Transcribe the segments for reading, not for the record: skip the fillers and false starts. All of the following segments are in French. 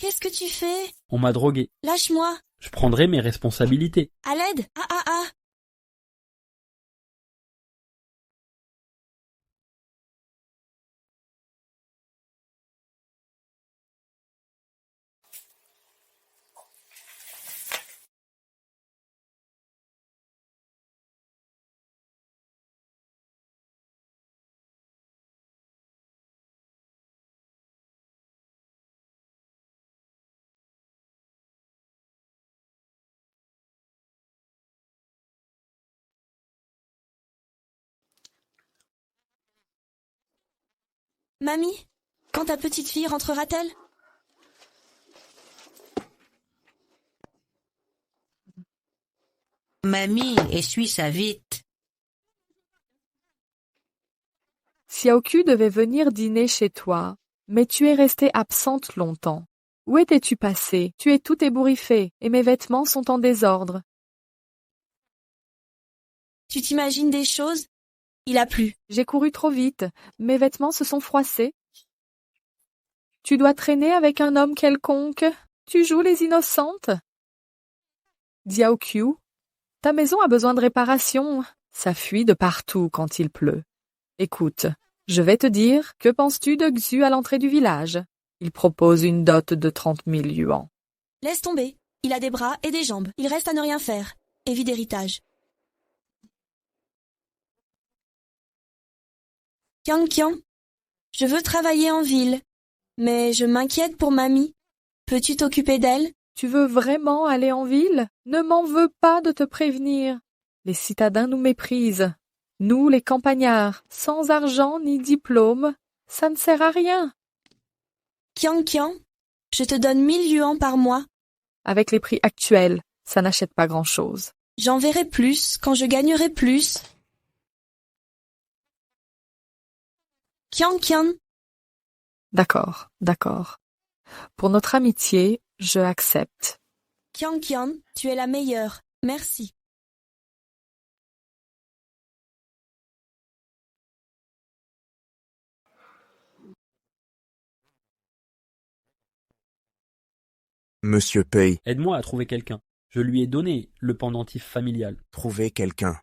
Qu'est-ce que tu fais? On m'a drogué. Lâche-moi. Je prendrai mes responsabilités. À l'aide. Ah ah ah. Mamie, quand ta petite fille rentrera-t-elle? Mamie, essuie ça vite. Xiaoqiu devait venir dîner chez toi, mais tu es restée absente longtemps. Où étais-tu passée? Tu es tout ébouriffée, et mes vêtements sont en désordre. Tu t'imagines des choses? Il a plu. J'ai couru trop vite, mes vêtements se sont froissés. Tu dois traîner avec un homme quelconque. Tu joues les innocentes. Xiaoqiu, ta maison a besoin de réparation. Ça fuit de partout quand il pleut. Écoute, je vais te dire, que penses-tu de Xu à l'entrée du village? Il propose une dot de 30 000 yuans. Laisse tomber. Il a des bras et des jambes. Il reste à ne rien faire. Et vit d'héritage. Qiang, je veux travailler en ville, mais je m'inquiète pour mamie. Peux-tu t'occuper d'elle? Tu veux vraiment aller en ville? Ne m'en veux pas de te prévenir. Les citadins nous méprisent. Nous, les campagnards, sans argent ni diplôme, ça ne sert à rien. Qiang, je te donne 1000 yuans par mois. Avec les prix actuels, ça n'achète pas grand-chose. J'en verrai plus quand je gagnerai plus. Qiang. D'accord. Pour notre amitié, je accepte. Qiang, tu es la meilleure. Merci. Monsieur Pei, Aide-moi à trouver quelqu'un. Je lui ai donné le pendentif familial. trouvez quelqu'un.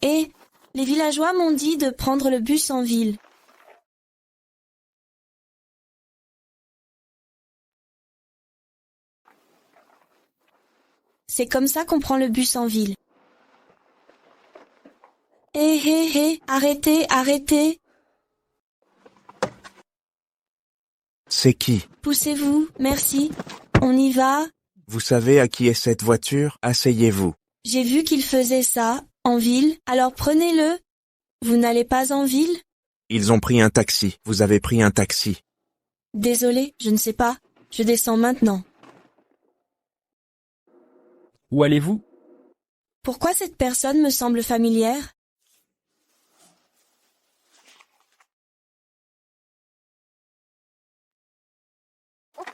Et les villageois m'ont dit de prendre le bus en ville. C'est comme ça qu'on prend le bus en ville. Hé, arrêtez. C'est qui? Poussez-vous, merci. On y va. Vous savez à qui est cette voiture? Asseyez-vous. J'ai vu qu'il faisait ça, en ville, alors prenez-le. Vous n'allez pas en ville? Ils ont pris un taxi. Vous avez pris un taxi. Désolé, je ne sais pas. Je descends maintenant. Où allez-vous? Pourquoi cette personne me semble familière?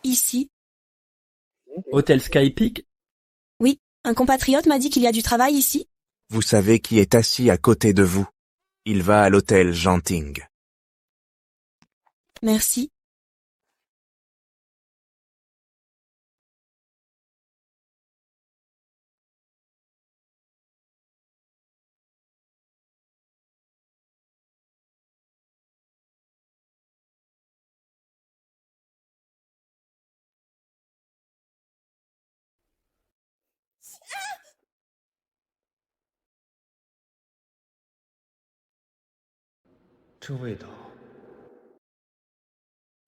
Ici. Hôtel Skypeak? Oui, un compatriote m'a dit qu'il y a du travail ici. Vous savez qui est assis à côté de vous? Il va à l'hôtel Genting. Merci.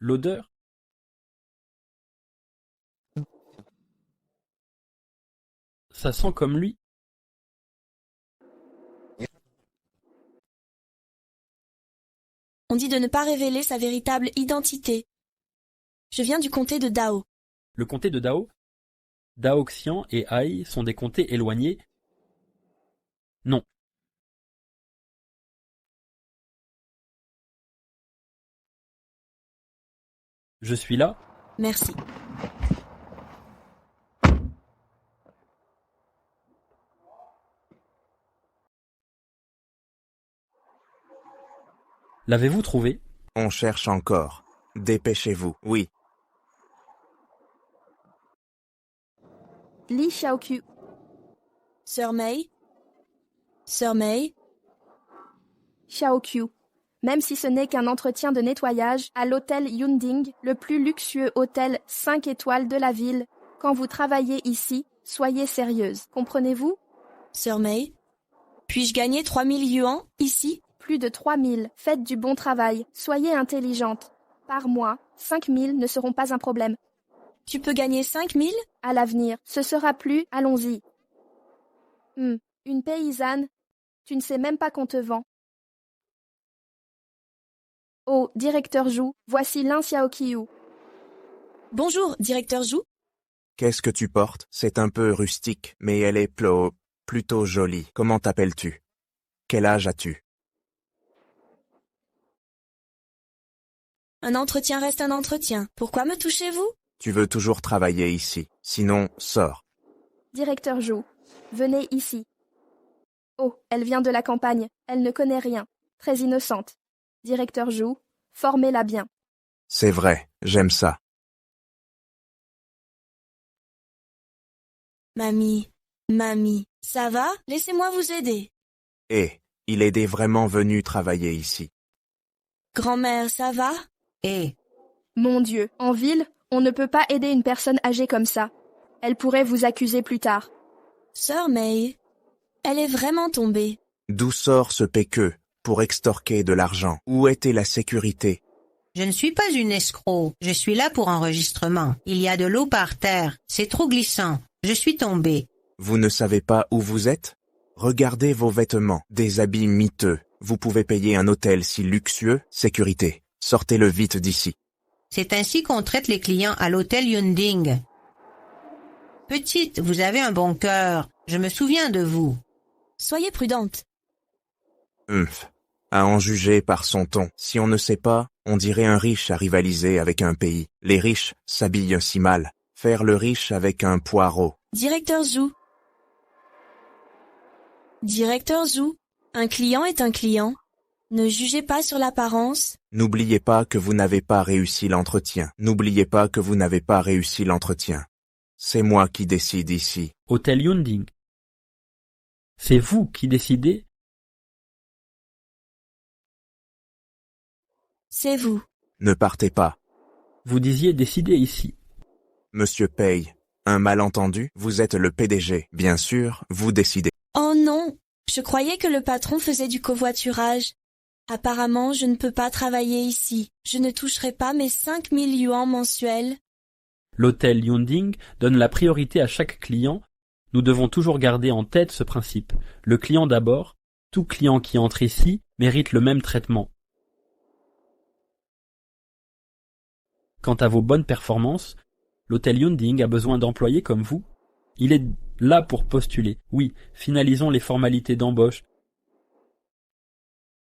L'odeur? Ça sent comme lui. On dit de ne pas révéler sa véritable identité. Je viens du comté de Dao. Le comté de Dao? Daoxian et Ai sont des comtés éloignés? Non. Je suis là? Merci. L'avez-vous trouvé? On cherche encore. Dépêchez-vous. Oui. Li Xiaoqiu. Sœur Mei? Sœur Mei? Xiaoqiu. Même si ce n'est qu'un entretien de nettoyage à l'hôtel Yunding, le plus luxueux hôtel 5 étoiles de la ville, quand vous travaillez ici, soyez sérieuse. Comprenez-vous? Sœur Mei? Puis-je gagner 3000 yuan ici? Plus de 3000. Faites du bon travail. Soyez intelligente. Par mois, 5000 ne seront pas un problème. Tu peux gagner 5000? À l'avenir, ce sera plus, allons-y. Une paysanne? Tu ne sais même pas qu'on te vend. Oh, directeur Zhu, voici Lin Xiaoqiu. Bonjour, directeur Zhu. Qu'est-ce que tu portes? C'est un peu rustique, mais elle est plutôt jolie. Comment t'appelles-tu? Quel âge as-tu? Un entretien reste un entretien. Pourquoi me touchez-vous? Tu veux toujours travailler ici. Sinon, sors. Directeur Zhu, venez ici. Oh, elle vient de la campagne. Elle ne connaît rien. Très innocente. Directeur Zhu, formez-la bien. C'est vrai, j'aime ça. Mamie, ça va? Laissez-moi vous aider. Et, il est vraiment venu travailler ici. Grand-mère, ça va? Et Mon Dieu, en ville, on ne peut pas aider une personne âgée comme ça. Elle pourrait vous accuser plus tard. Sœur Mei, elle est vraiment tombée. D'où sort ce péqueux pour extorquer de l'argent? Où était la sécurité? je ne suis pas une escroc. Je suis là pour enregistrement. Il y a de l'eau par terre. C'est trop glissant. Je suis tombée. Vous ne savez pas où vous êtes? Regardez vos vêtements, des habits miteux. Vous pouvez payer un hôtel si luxueux. Sécurité, sortez-le vite d'ici. C'est ainsi qu'on traite les clients à l'hôtel Yunding. Petite, vous avez un bon cœur. Je me souviens de vous. Soyez prudente. À en juger par son ton. Si on ne sait pas, on dirait un riche à rivaliser avec un pays. Les riches s'habillent si mal. Faire le riche avec un poireau. Directeur Zhu. Directeur Zhu, un client est un client. Ne jugez pas sur l'apparence. N'oubliez pas que vous n'avez pas réussi l'entretien. N'oubliez pas que vous n'avez pas réussi l'entretien. C'est moi qui décide ici. Hôtel Yunding. C'est vous qui décidez? C'est vous. Ne partez pas. Vous disiez décider ici. Monsieur Paye, un malentendu, vous êtes le PDG. Bien sûr, vous décidez. Oh non, je croyais que le patron faisait du covoiturage. Apparemment, je ne peux pas travailler ici. Je ne toucherai pas mes 5000 yuans mensuels. L'hôtel Yunding donne la priorité à chaque client. Nous devons toujours garder en tête ce principe. Le client d'abord. Tout client qui entre ici mérite le même traitement. Quant à vos bonnes performances, l'hôtel Yunding a besoin d'employés comme vous. Il est là pour postuler. Oui, finalisons les formalités d'embauche.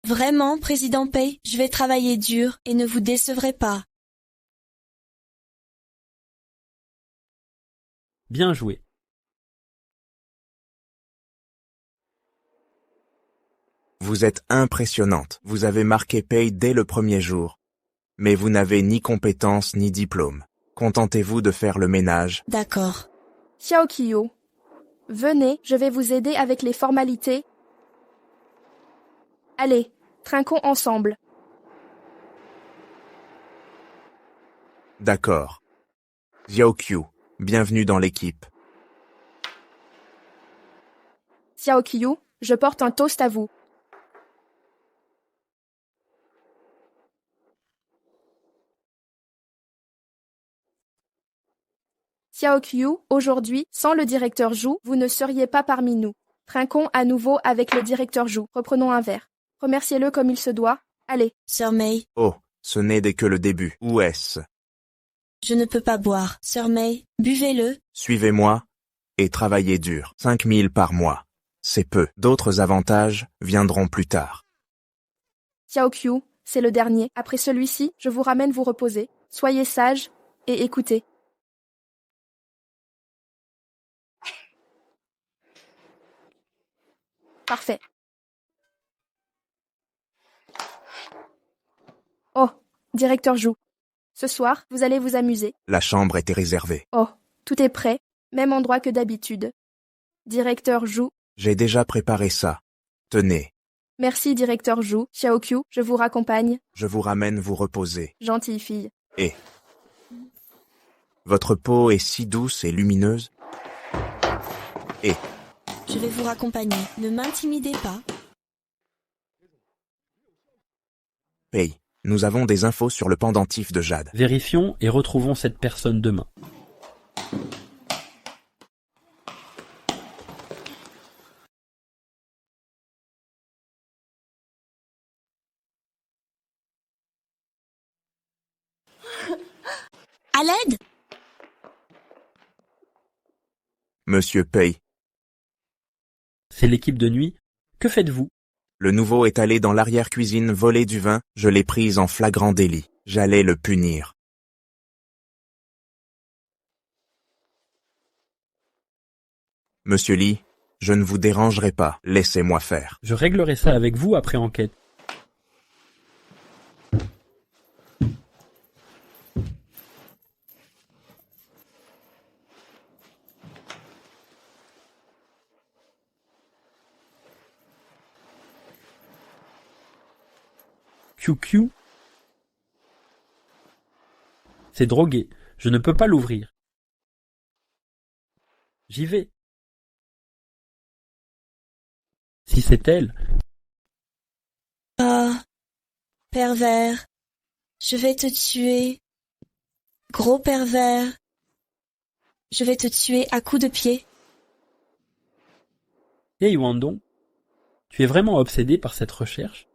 Vraiment, président Pei, je vais travailler dur et ne vous décevrai pas. Bien joué. Vous êtes impressionnante. Vous avez marqué Paye dès le premier jour. Mais vous n'avez ni compétences ni diplôme. Contentez-vous de faire le ménage. D'accord. Xiaoqiu, venez, je vais vous aider avec les formalités. Allez, trinquons ensemble. D'accord. Xiaoqiu, bienvenue dans l'équipe. Xiaoqiu, je porte un toast à vous. Xiaoqiu, aujourd'hui, sans le directeur Zhu, vous ne seriez pas parmi nous. Trinquons à nouveau avec le directeur Zhu. Reprenons un verre. Remerciez-le comme il se doit. Allez. Sœur Mei, Oh, ce n'est que le début. Où est-ce? je ne peux pas boire. Sœur Mei, buvez-le. Suivez-moi et travaillez dur. 5000 par mois. C'est peu. D'autres avantages viendront plus tard. Xiaoqiu, c'est le dernier. Après celui-ci, je vous ramène vous reposer. Soyez sage et écoutez. Parfait. Directeur Jou. Ce soir, vous allez vous amuser. La chambre était réservée. Oh, tout est prêt, même endroit que d'habitude. Directeur Jou. J'ai déjà préparé ça. Tenez, Merci, directeur Jou. Xiaoqiu, je vous raccompagne. je vous ramène vous reposer. Gentille fille. Et votre peau est si douce et lumineuse. Et Je vais vous raccompagner. Ne m'intimidez pas. Pei, nous avons des infos sur le pendentif de Jade. Vérifions et retrouvons cette personne demain. À l'aide! Monsieur Pei, C'est l'équipe de nuit. Que faites-vous? le nouveau est allé dans l'arrière-cuisine voler du vin, je l'ai pris en flagrant délit. J'allais le punir. Monsieur Lee, je ne vous dérangerai pas, laissez-moi faire. Je réglerai ça avec vous après enquête. QQ. C'est drogué. Je ne peux pas l'ouvrir. J'y vais. Si c'est elle, Ah, pervers. Je vais te tuer. Gros pervers. Je vais te tuer à coups de pied. hey Wandong, tu es vraiment obsédé par cette recherche?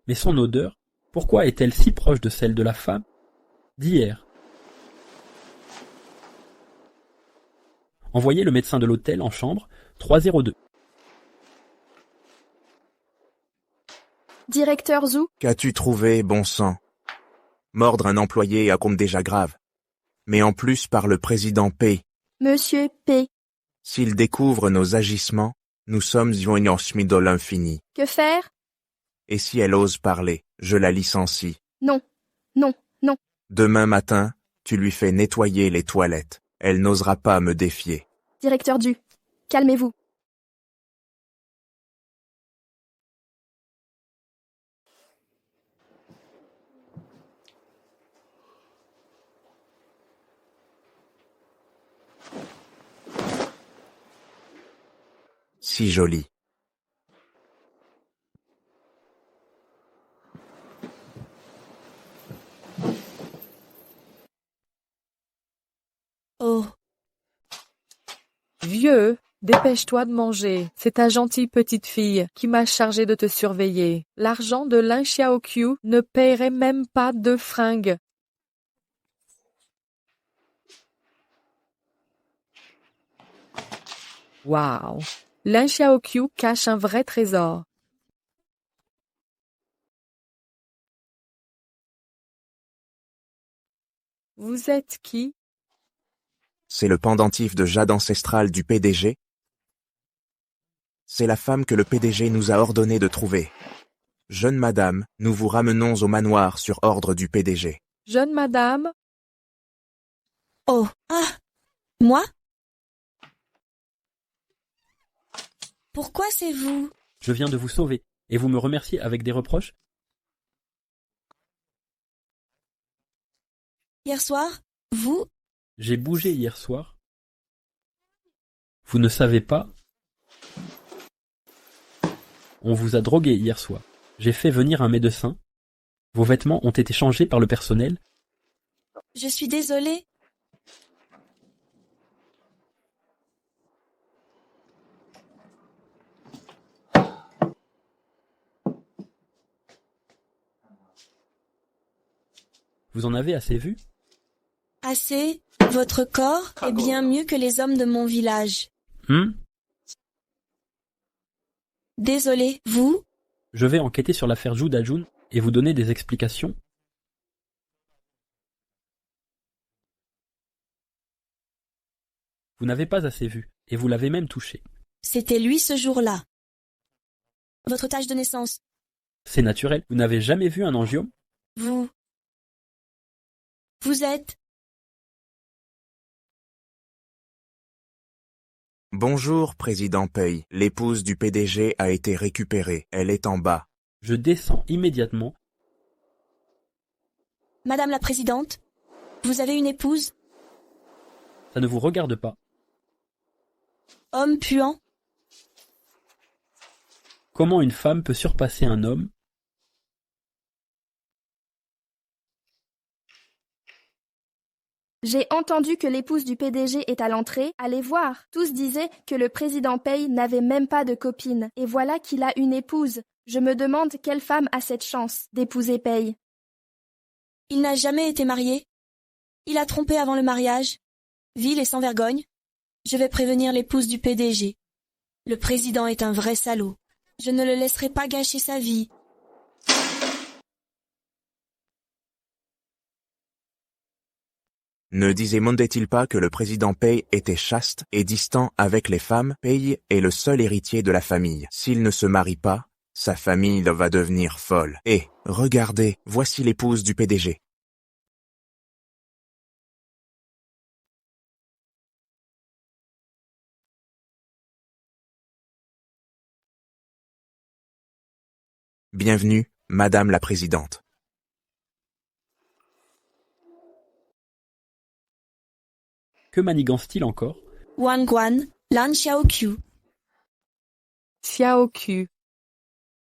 Mais son odeur, pourquoi est-elle si proche de celle de la femme d'hier? Envoyez le médecin de l'hôtel en chambre 302. Directeur Zou. Qu'as-tu trouvé, bon sang? Mordre un employé à compte déjà grave. Mais en plus par le président Pei. Monsieur P. S'il découvre nos agissements, nous sommes Yuanyosmi de l'infini. Que faire? Et si elle ose parler, je la licencie. Non. Non. Non. Demain matin, tu lui fais nettoyer les toilettes. Elle n'osera pas me défier. Directeur Du. Calmez-vous. Si jolie. Oh, Vieux, dépêche-toi de manger. C'est ta gentille petite fille qui m'a chargé de te surveiller. L'argent de Lin Xiaoqiu ne paierait même pas 2 fringues. Waouh! Lin Xiaoqiu cache un vrai trésor. Vous êtes qui? C'est le pendentif de jade ancestral du PDG? C'est la femme que le PDG nous a ordonné de trouver. Jeune madame, nous vous ramenons au manoir sur ordre du PDG. Jeune madame? oh, ah, moi? Pourquoi c'est vous? Je viens de vous sauver, et vous me remerciez avec des reproches? Hier soir, vous? J'ai bougé hier soir. Vous ne savez pas? On vous a drogué hier soir. J'ai fait venir un médecin. Vos vêtements ont été changés par le personnel. Je suis désolée. Vous en avez assez vu? Assez? Votre corps est bien mieux que les hommes de mon village. Désolée, vous? Je vais enquêter sur l'affaire Zhu Dajun et vous donner des explications. Vous n'avez pas assez vu, et vous l'avez même touché. C'était lui ce jour-là. Votre tâche de naissance. C'est naturel. Vous n'avez jamais vu un angiome? Vous êtes... Bonjour, président Pei. L'épouse du PDG a été récupérée. Elle est en bas. Je descends immédiatement. Madame la Présidente, vous avez une épouse? Ça ne vous regarde pas. Homme puant? Comment une femme peut surpasser un homme? J'ai entendu que l'épouse du PDG est à l'entrée. Allez voir. Tous disaient que le président Pei n'avait même pas de copine. Et voilà qu'il a une épouse. Je me demande quelle femme a cette chance d'épouser Pei. Il n'a jamais été marié. Il a trompé avant le mariage. Vil et sans vergogne. Je vais prévenir l'épouse du PDG. Le président est un vrai salaud. Je ne le laisserai pas gâcher sa vie. Ne disait-il pas que le président Pei était chaste et distant avec les femmes? Pei est le seul héritier de la famille. S'il ne se marie pas, sa famille va devenir folle. Et, regardez, voici l'épouse du PDG. Bienvenue, Madame la Présidente. Que manigance-t-il encore? Wang Guan, Lan Xiaoqiu. Xiaoqiu.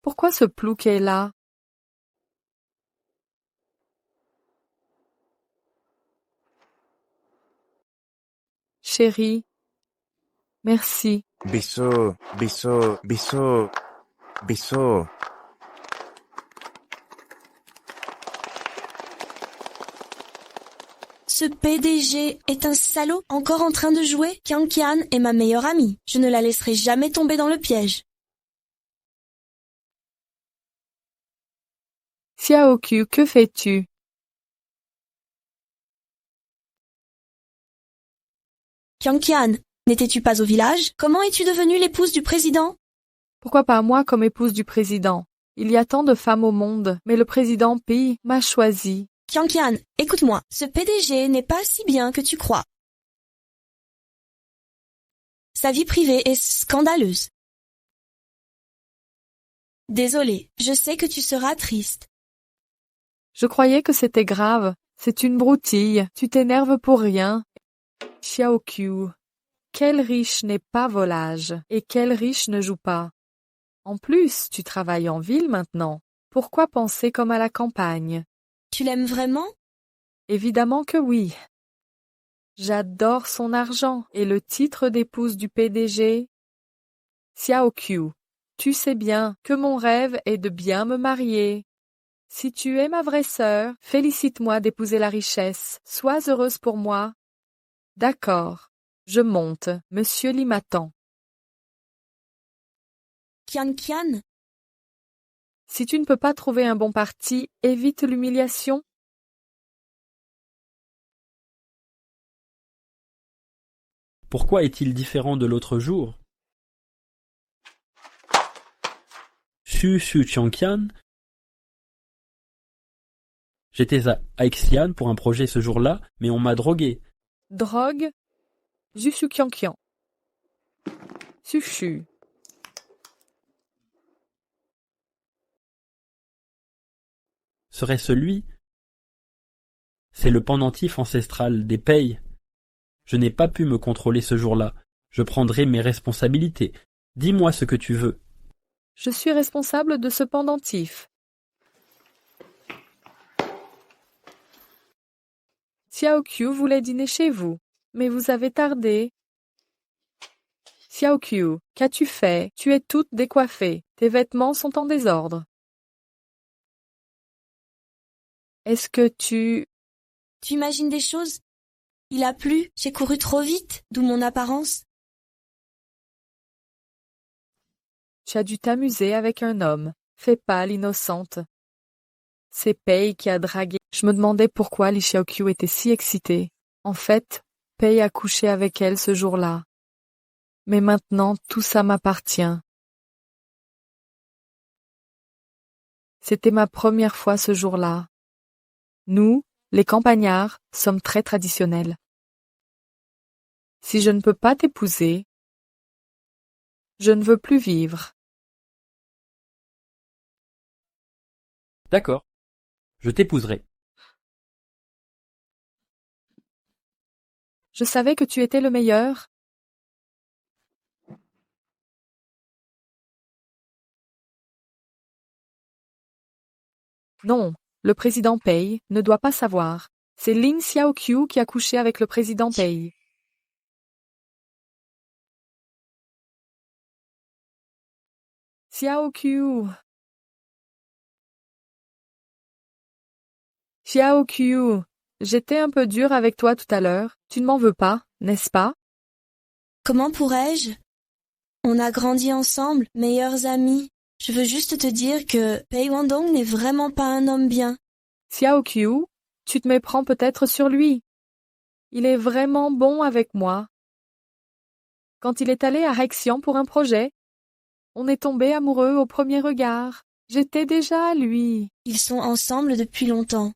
Pourquoi ce plouc est là? Chérie. Merci. Bissot, Bissot, Bissot, Bissot. Ce PDG est un salaud encore en train de jouer. Qian Qian est ma meilleure amie. Je ne la laisserai jamais tomber dans le piège. Xiaoqiu, que fais-tu? Qian Qian, n'étais-tu pas au village? Comment es-tu devenue l'épouse du président? Pourquoi pas moi comme épouse du président? Il y a tant de femmes au monde, mais le président Pi m'a choisie. Qian Qian, écoute-moi, ce PDG n'est pas si bien que tu crois. Sa vie privée est scandaleuse. Désolée, je sais que tu seras triste. Je croyais que c'était grave. C'est une broutille. Tu t'énerves pour rien. Xiaoqiu. Quel riche n'est pas volage, et quel riche ne joue pas. En plus, tu travailles en ville maintenant. Pourquoi penser comme à la campagne? Tu l'aimes vraiment? Évidemment que oui. J'adore son argent et le titre d'épouse du PDG. Xiaoqiu, tu sais bien que mon rêve est de bien me marier. Si tu es ma vraie sœur, félicite-moi d'épouser la richesse. Sois heureuse pour moi. D'accord. Je monte. Monsieur Li m'attend. Qian Qian, Si tu ne peux pas trouver un bon parti, évite l'humiliation. Pourquoi est-il différent de l'autre jour? Su Qianqian. J'étais à Aixian pour un projet ce jour-là, mais on m'a drogué. Drogue. Jushu Qianqian. Sushu. Serait-ce lui? C'est le pendentif ancestral des Pei. Je n'ai pas pu me contrôler ce jour-là. Je prendrai mes responsabilités. Dis-moi ce que tu veux. Je suis responsable de ce pendentif. Xiaoqiu voulait dîner chez vous, mais vous avez tardé. Xiaoqiu, qu'as-tu fait? Tu es toute décoiffée. Tes vêtements sont en désordre. Est-ce que tu... tu imagines des choses? Il a plu, j'ai couru trop vite, d'où mon apparence. Tu as dû t'amuser avec un homme. Fais pas l'innocente. C'est Pei qui a dragué. Je me demandais pourquoi Li Xiaoqiu était si excitée. En fait, Pei a couché avec elle ce jour-là. Mais maintenant, tout ça m'appartient. C'était ma première fois ce jour-là. Nous, les campagnards, sommes très traditionnels. Si je ne peux pas t'épouser, je ne veux plus vivre. D'accord. Je t'épouserai. Je savais que tu étais le meilleur. Non, le président Pei ne doit pas savoir. C'est Lin Xiaoqiu qui a couché avec le président Pei. Xiaoqiu. Xiaoqiu, j'étais un peu dur avec toi tout à l'heure. Tu ne m'en veux pas, n'est-ce pas? Comment pourrais-je? On a grandi ensemble, meilleurs amis. Je veux juste te dire que Pei Wandong n'est vraiment pas un homme bien. Xiaoqiu, tu te méprends peut-être sur lui. Il est vraiment bon avec moi. Quand il est allé à Hexian pour un projet, on est tombé amoureux au premier regard. J'étais déjà à lui. Ils sont ensemble depuis longtemps.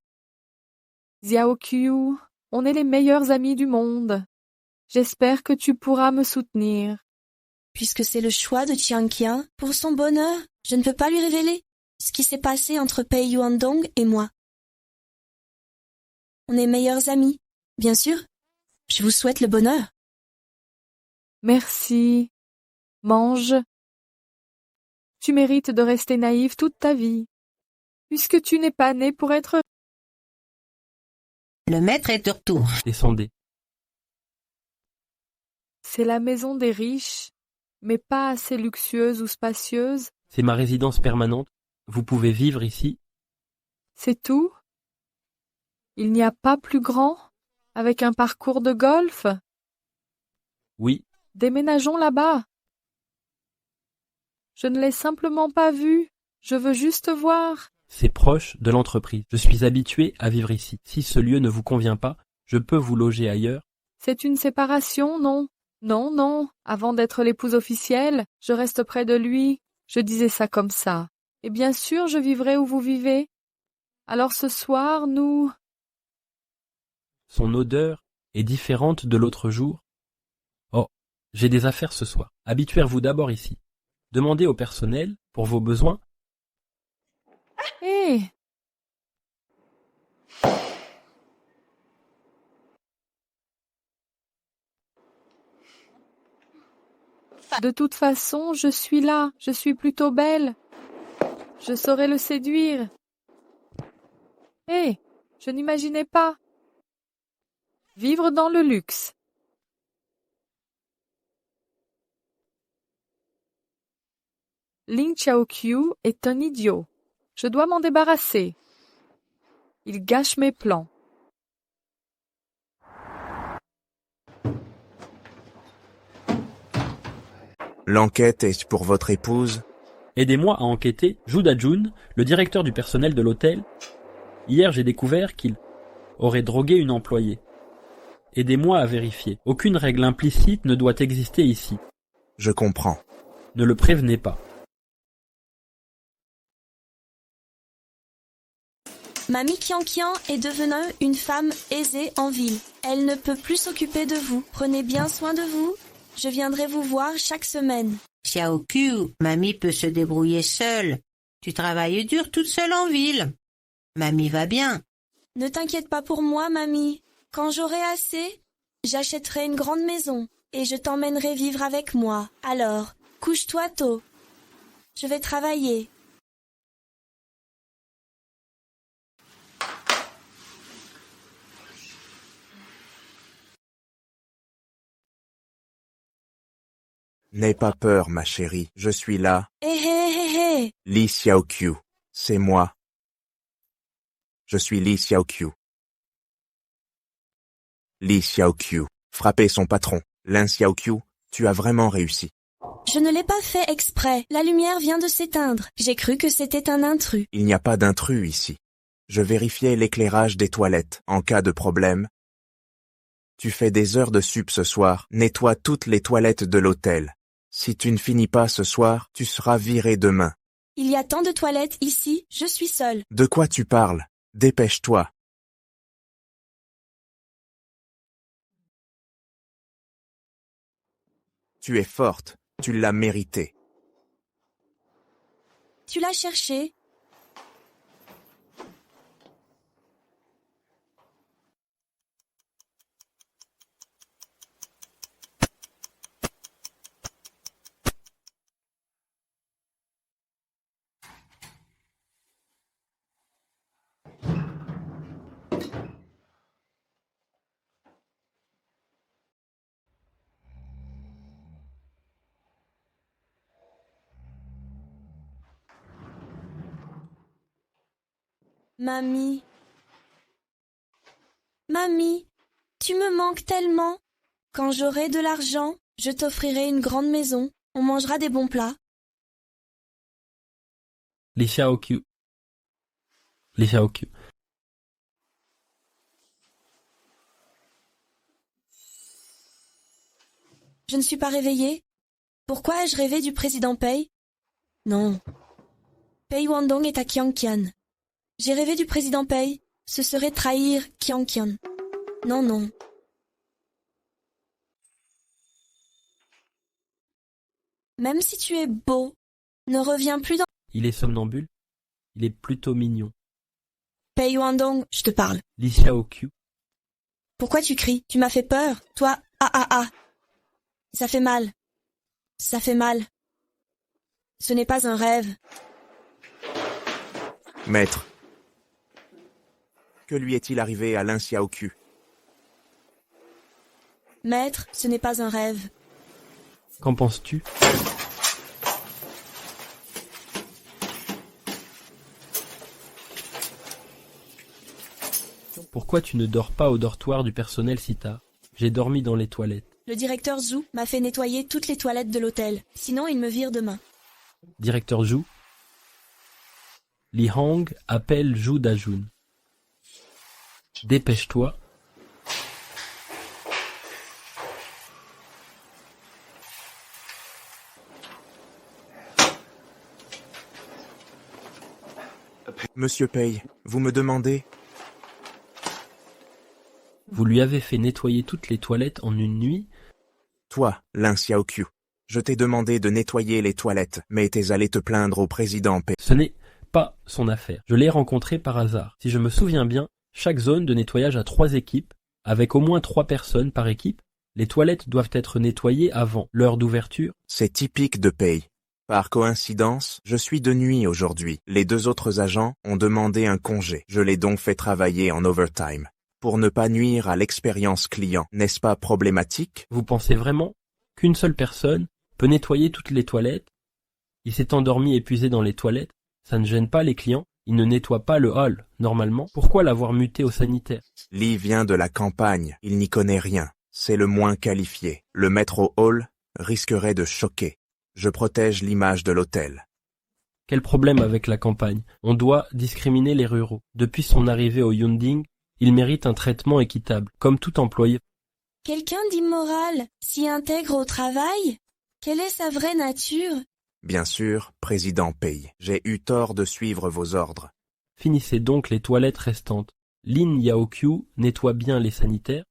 Xiaoqiu, on est les meilleurs amis du monde. J'espère que tu pourras me soutenir. Puisque c'est le choix de Chiang Qian, pour son bonheur, je ne peux pas lui révéler ce qui s'est passé entre Pei Yuandong et moi. On est meilleurs amis, bien sûr. Je vous souhaite le bonheur. Merci. Mange. Tu mérites de rester naïve toute ta vie, puisque tu n'es pas né pour être... Le maître est de retour. Descendez. C'est la maison des riches, mais pas assez luxueuse ou spacieuse. C'est ma résidence permanente. Vous pouvez vivre ici. C'est tout? Il n'y a pas plus grand, avec un parcours de golf? Oui, Déménageons là-bas. Je ne l'ai simplement pas vu. Je veux juste voir. c'est proche de l'entreprise. Je suis habitué à vivre ici. Si ce lieu ne vous convient pas, je peux vous loger ailleurs. C'est une séparation, non? Non, non. Avant d'être l'épouse officielle, je reste près de lui. Je disais ça comme ça. Et bien sûr, je vivrai où vous vivez. Alors ce soir, nous... Son odeur est différente de l'autre jour. Oh, j'ai des affaires ce soir. Habituez-vous d'abord ici. Demandez au personnel pour vos besoins. Hé! De toute façon, je suis là. Je suis plutôt belle. Je saurais le séduire. Hé! Je n'imaginais pas. Vivre dans le luxe. Lin Xiaoqiu est un idiot. Je dois m'en débarrasser. Il gâche mes plans. L'enquête est pour votre épouse? Aidez-moi à enquêter, Zhu Dajun, le directeur du personnel de l'hôtel. Hier, j'ai découvert qu'il aurait drogué une employée. Aidez-moi à vérifier. Aucune règle implicite ne doit exister ici. Je comprends. Ne le prévenez pas. Mamie Qian est devenue une femme aisée en ville. Elle ne peut plus s'occuper de vous. Prenez bien soin de vous. Je viendrai vous voir chaque semaine. Xiaoqiu, mamie peut se débrouiller seule. Tu travailles dur toute seule en ville. Mamie va bien. Ne t'inquiète pas pour moi, mamie. Quand j'aurai assez, j'achèterai une grande maison et je t'emmènerai vivre avec moi. Alors, couche-toi tôt. Je vais travailler. N'aie pas peur, ma chérie. Je suis là. Hé hé hé hé. Li Xiaoqiu. C'est moi. Je suis Li Xiaoqiu. Li Xiaoqiu. Frapper son patron. Lin Xiaoqiu, tu as vraiment réussi. Je ne l'ai pas fait exprès. La lumière vient de s'éteindre. J'ai cru que c'était un intrus. Il n'y a pas d'intrus ici. Je vérifiais l'éclairage des toilettes. En cas de problème, tu fais des heures de sup ce soir. Nettoie toutes les toilettes de l'hôtel. Si tu ne finis pas ce soir, tu seras viré demain. Il y a tant de toilettes ici, je suis seule. De quoi tu parles? Dépêche-toi. Tu es forte, tu l'as mérité. Tu l'as cherché. Mamie. Mamie, tu me manques tellement. Quand j'aurai de l'argent, je t'offrirai une grande maison. On mangera des bons plats. Lee Xiaokyu. Lee Xiaokyu. Je ne suis pas réveillée. Pourquoi ai-je rêvé du président Pei? Non. Pei Wandong est à Qianqian. J'ai rêvé du président Pei. Ce serait trahir Qianqian. Non, non. Même si tu es beau, ne reviens plus dans... Il est somnambule. Il est plutôt mignon. Pei Wandong, je te parle. Lee Xiaokyu. Pourquoi tu cries? Tu m'as fait peur. Toi, ah. Ça fait mal. Ça fait mal. Ce n'est pas un rêve. Maître. Que lui est-il arrivé à Lin Xiaokyu? Maître, ce n'est pas un rêve. Qu'en penses-tu? Pourquoi tu ne dors pas au dortoir du personnel si tard? J'ai dormi dans les toilettes. Le directeur Zhu m'a fait nettoyer toutes les toilettes de l'hôtel. Sinon, il me vire demain. Directeur Zhu. Li Hong appelle Zhu Dajun. Dépêche-toi. Monsieur Pei, vous me demandez? Vous lui avez fait nettoyer toutes les toilettes en une nuit? Toi, Lin Xiaokyu, je t'ai demandé de nettoyer les toilettes, mais t'es allé te plaindre au président Pei. Ce n'est pas son affaire. Je l'ai rencontré par hasard. Si je me souviens bien, chaque zone de nettoyage a 3 équipes, avec au moins 3 personnes par équipe. Les toilettes doivent être nettoyées avant l'heure d'ouverture. C'est typique de Pei. Par coïncidence, je suis de nuit aujourd'hui. Les 2 autres agents ont demandé un congé. Je l'ai donc fait travailler en overtime. Pour ne pas nuire à l'expérience client, n'est-ce pas problématique? Vous pensez vraiment qu'une seule personne peut nettoyer toutes les toilettes? Il s'est endormi épuisé dans les toilettes. Ça ne gêne pas les clients. Il ne nettoie pas le hall, normalement. Pourquoi l'avoir muté au sanitaire? Lee vient de la campagne. Il n'y connaît rien. C'est le moins qualifié. Le mettre au hall risquerait de choquer. Je protège l'image de l'hôtel. Quel problème avec la campagne? On doit discriminer les ruraux. Depuis son arrivée au Yunding, il mérite un traitement équitable, comme tout employé. Quelqu'un d'immoral s'y intègre au travail? Quelle est sa vraie nature? Bien sûr, président Pei, j'ai eu tort de suivre vos ordres. Finissez donc les toilettes restantes. Lin Yaokyu nettoie bien les sanitaires,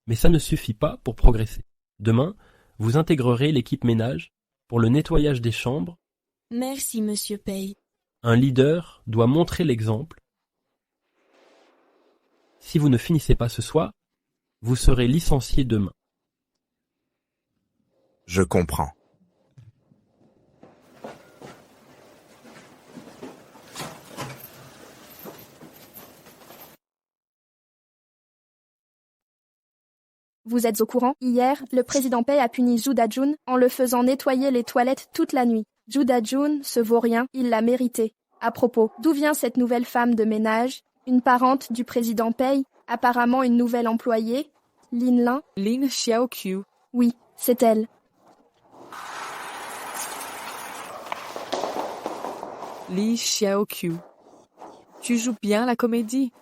mais ça ne suffit pas pour progresser. Demain, vous intégrerez l'équipe ménage pour le nettoyage des chambres. Merci, monsieur Pei. Un leader doit montrer l'exemple. Si vous ne finissez pas ce soir, vous serez licencié demain. Je comprends. Vous êtes au courant? Hier, le président Pei a puni Zhu Dajun en le faisant nettoyer les toilettes toute la nuit. Zhu Dajun, ce vaurien, il l'a mérité. À propos, d'où vient cette nouvelle femme de ménage? Une parente du président Pei? Apparemment une nouvelle employée? Lin Lin? Lin Xiaokyu. Oui, c'est elle. Lee Xiaokyu. Tu joues bien la comédie.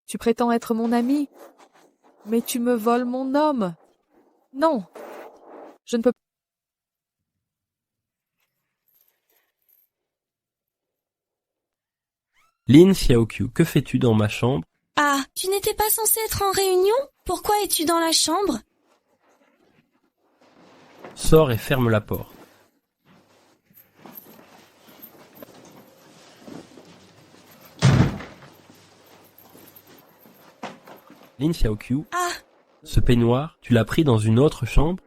Tu prétends être mon ami, mais tu me voles mon homme. Non, je ne peux Lin Xiaoqiu, que fais-tu dans ma chambre? Ah, tu n'étais pas censé être en réunion? Pourquoi es-tu dans la chambre? Sors et ferme la porte. Lin Xiaoqiu, Ah, ce peignoir, tu l'as pris dans une autre chambre?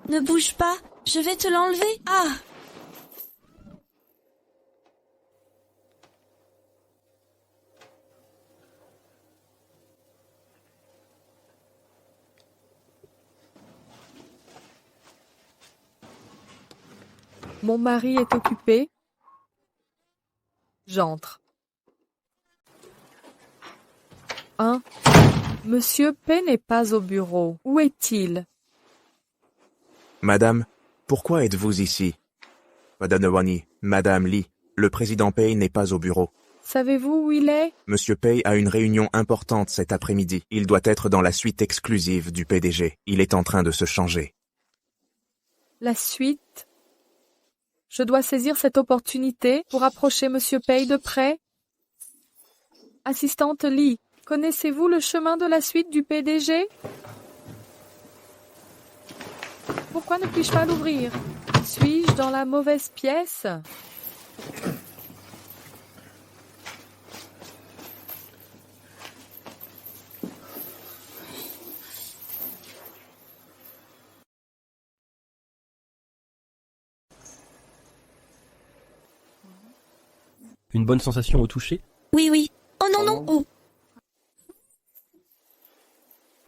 ne bouge pas, je vais te l'enlever. Ah, Mon mari est occupé. J'entre. 1. Monsieur P n'est pas au bureau. Où est-il? Madame, pourquoi êtes-vous ici? Madame Wani, Madame Li, le président Pei n'est pas au bureau. Savez-vous où il est? Monsieur Pei a une réunion importante cet après-midi. Il doit être dans la suite exclusive du PDG. Il est en train de se changer. La suite? Je dois saisir cette opportunité pour approcher Monsieur Pei de près. Assistante Li, connaissez-vous le chemin de la suite du PDG? Pourquoi ne puis-je pas l'ouvrir? Suis-je dans la mauvaise pièce? Une bonne sensation au toucher? oui, oui. Oh non, non, oh.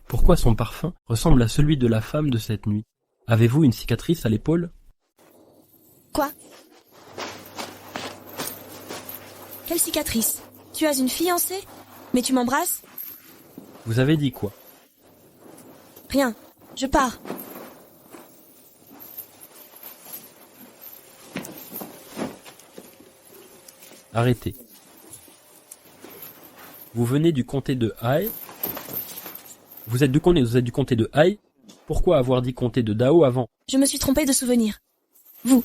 Pourquoi son parfum ressemble à celui de la femme de cette nuit? Avez-vous une cicatrice à l'épaule? Quoi? Quelle cicatrice? Tu as une fiancée? Mais tu m'embrasses? Vous avez dit quoi? Rien, je pars. Arrêtez. Vous venez du comté de Hai. Vous êtes du comté de Hai. Pourquoi avoir dit comté de Dao avant? Je me suis trompée de souvenir. Vous.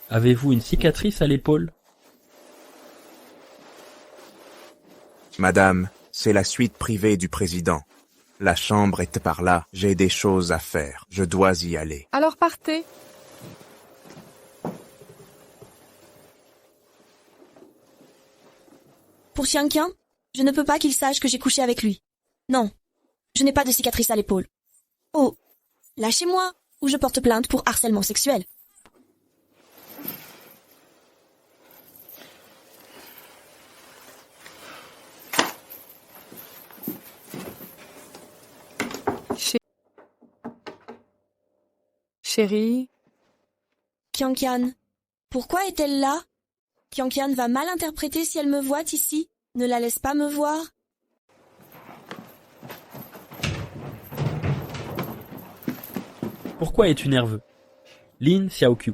Avez-vous une cicatrice à l'épaule? Madame, c'est la suite privée du président. La chambre est par là. J'ai des choses à faire. Je dois y aller. Alors partez. Pour Xiangqian, je ne peux pas qu'il sache que j'ai couché avec lui. Non, je n'ai pas de cicatrice à l'épaule. Oh, lâchez-moi, ou je porte plainte pour harcèlement sexuel. Chérie, Xiangqian, pourquoi est-elle là? Xiangqian va mal interpréter si elle me voit ici. Ne la laisse pas me voir. Pourquoi es-tu nerveux? Lin Xiaoqiu.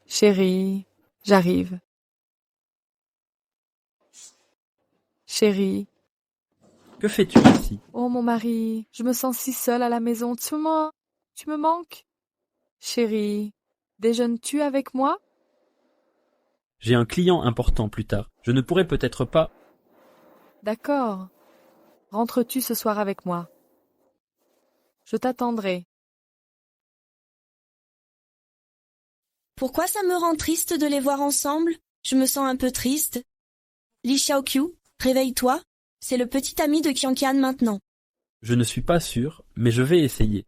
chérie, j'arrive. Chérie, Que fais-tu ici? oh mon mari, je me sens si seule à la maison. Tu me manques? Chérie, déjeunes-tu avec moi? J'ai un client important plus tard. Je ne pourrai peut-être pas... D'accord. Rentres-tu ce soir avec moi? Je t'attendrai. Pourquoi ça me rend triste de les voir ensemble? Je me sens un peu triste. Li Xiaoqiu, réveille-toi. C'est le petit ami de Xiangqian maintenant. Je ne suis pas sûr, mais je vais essayer.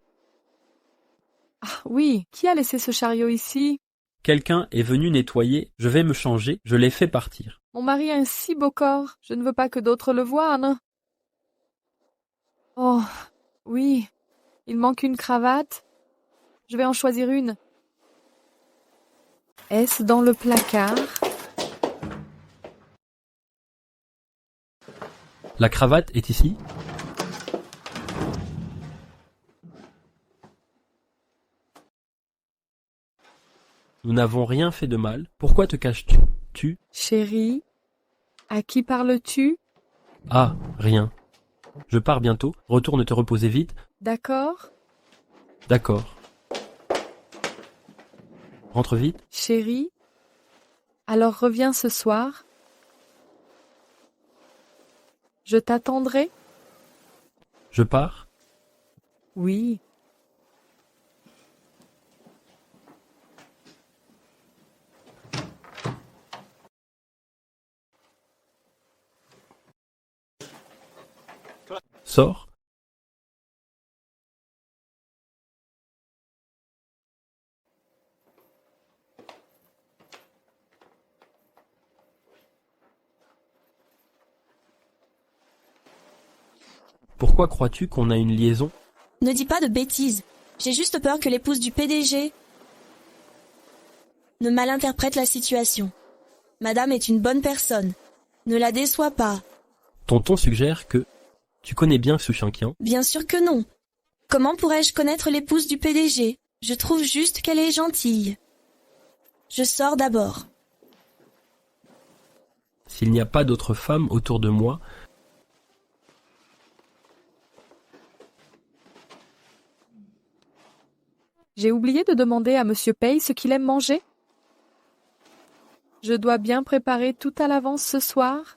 Ah oui, qui a laissé ce chariot ici? Quelqu'un est venu nettoyer, je vais me changer, je l'ai fait partir. Mon mari a un si beau corps, je ne veux pas que d'autres le voient, non? Oh, oui, il manque une cravate. Je vais en choisir une. Est-ce dans le placard? La cravate est ici? Nous n'avons rien fait de mal, pourquoi te caches-tu? Tu... Chérie, à qui parles-tu? Ah, rien. Je pars bientôt. Retourne te reposer vite. D'accord? D'accord. Rentre vite. Chérie, alors reviens ce soir. Je t'attendrai? Je pars. Oui. Sors. Pourquoi crois-tu qu'on a une liaison? Ne dis pas de bêtises. J'ai juste peur que l'épouse du PDG ne malinterprète la situation. Madame est une bonne personne. Ne la déçois pas. Tonton suggère que... Tu connais bien Sushankian? Bien sûr que non. Comment pourrais-je connaître l'épouse du PDG? Je trouve juste qu'elle est gentille. Je sors d'abord. S'il n'y a pas d'autres femmes autour de moi... J'ai oublié de demander à Monsieur Pei ce qu'il aime manger. Je dois bien préparer tout à l'avance ce soir.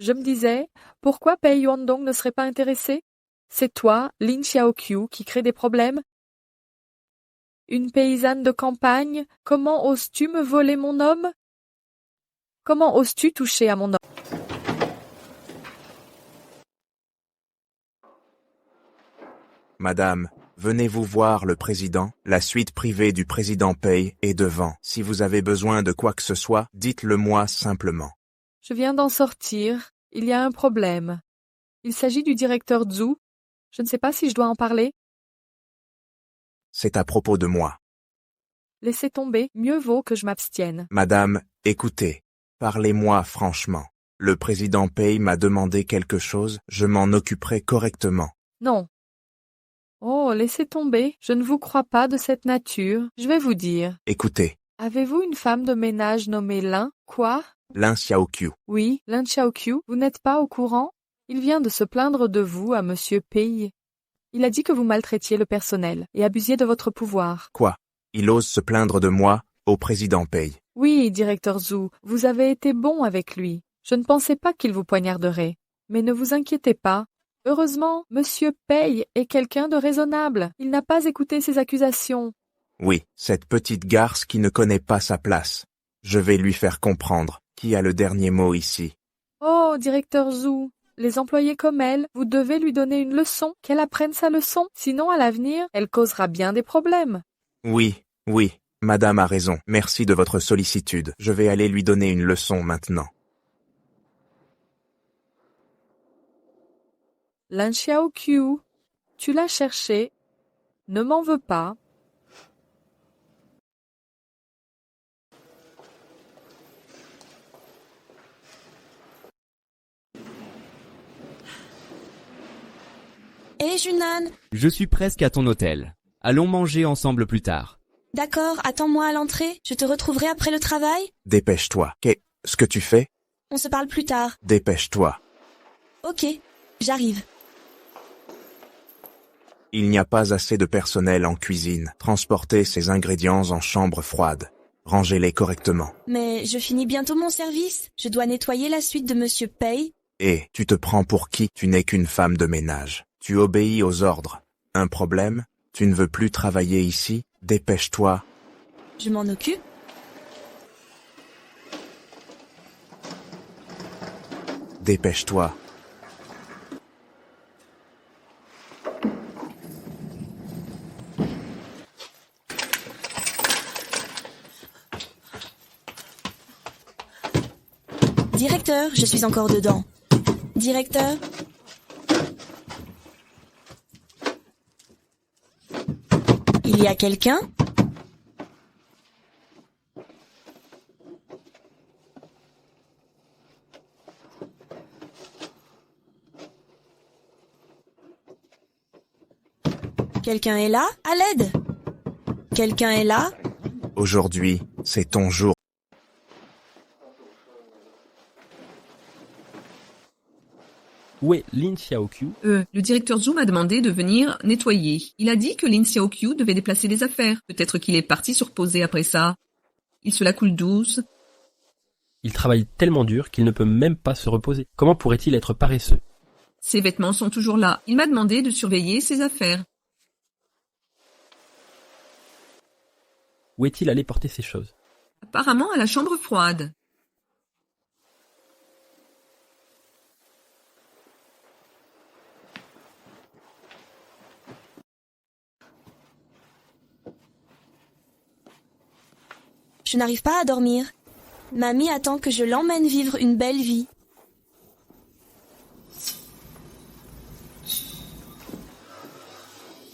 Je me disais, pourquoi Pei Yuandong ne serait pas intéressé? C'est toi, Lin Xiaoqiu, qui crée des problèmes? Une paysanne de campagne, comment oses-tu me voler mon homme? Comment oses-tu toucher à mon homme? Madame, venez-vous voir le président? La suite privée du président Pei est devant. Si vous avez besoin de quoi que ce soit, dites-le moi simplement. Je viens d'en sortir. Il y a un problème. Il s'agit du directeur Zhu. Je ne sais pas si je dois en parler. C'est à propos de moi. Laissez tomber, mieux vaut que je m'abstienne. Madame, écoutez. Parlez-moi franchement. Le président Pei m'a demandé quelque chose, je m'en occuperai correctement. Non. Oh, laissez tomber, je ne vous crois pas de cette nature. Je vais vous dire. Écoutez, Avez-vous une femme de ménage nommée Lin? Quoi? Lin Xiaoqiu. Oui, Lin Xiaoqiu, vous n'êtes pas au courant? Il vient de se plaindre de vous à Monsieur Pei. Il a dit que vous maltraitiez le personnel et abusiez de votre pouvoir. Quoi? Il ose se plaindre de moi, au président Pei. Oui, directeur Zhu, vous avez été bon avec lui. Je ne pensais pas qu'il vous poignarderait. Mais ne vous inquiétez pas. Heureusement, Monsieur Pei est quelqu'un de raisonnable. Il n'a pas écouté ces accusations. Oui, cette petite garce qui ne connaît pas sa place. Je vais lui faire comprendre qui a le dernier mot ici. Oh, directeur Zhu, les employés comme elle, vous devez lui donner une leçon, qu'elle apprenne sa leçon. Sinon, à l'avenir, elle causera bien des problèmes. Oui, madame a raison. Merci de votre sollicitude. Je vais aller lui donner une leçon maintenant. Lin Xiaoqiu, tu l'as cherché. Ne m'en veux pas. Hé, Junan. Je suis presque à ton hôtel. Allons manger ensemble plus tard. D'accord, attends-moi à l'entrée. Je te retrouverai après le travail. Dépêche-toi. Qu'est-ce que tu fais? On se parle plus tard. Dépêche-toi. Ok, j'arrive. Il n'y a pas assez de personnel en cuisine. Transportez ces ingrédients en chambre froide. Rangez-les correctement. Mais je finis bientôt mon service. Je dois nettoyer la suite de Monsieur Pei. Et tu te prends pour qui? Tu n'es qu'une femme de ménage. Tu obéis aux ordres. Un problème? Tu ne veux plus travailler ici? Dépêche-toi. Je m'en occupe. Dépêche-toi. Directeur, je suis encore dedans. Directeur? Il y a quelqu'un? Quelqu'un est là? À l'aide! Quelqu'un est là? Aujourd'hui, c'est ton jour. Où est Lin Xiaoqiu? Le directeur Zhu m'a demandé de venir nettoyer. Il a dit que Lin Xiaoqiu devait déplacer des affaires. Peut-être qu'il est parti se reposer après ça. Il se la coule douce. Il travaille tellement dur qu'il ne peut même pas se reposer. Comment pourrait-il être paresseux? Ses vêtements sont toujours là. Il m'a demandé de surveiller ses affaires. Où est-il allé porter ses choses? Apparemment à la chambre froide. Je n'arrive pas à dormir. Mamie attend que je l'emmène vivre une belle vie.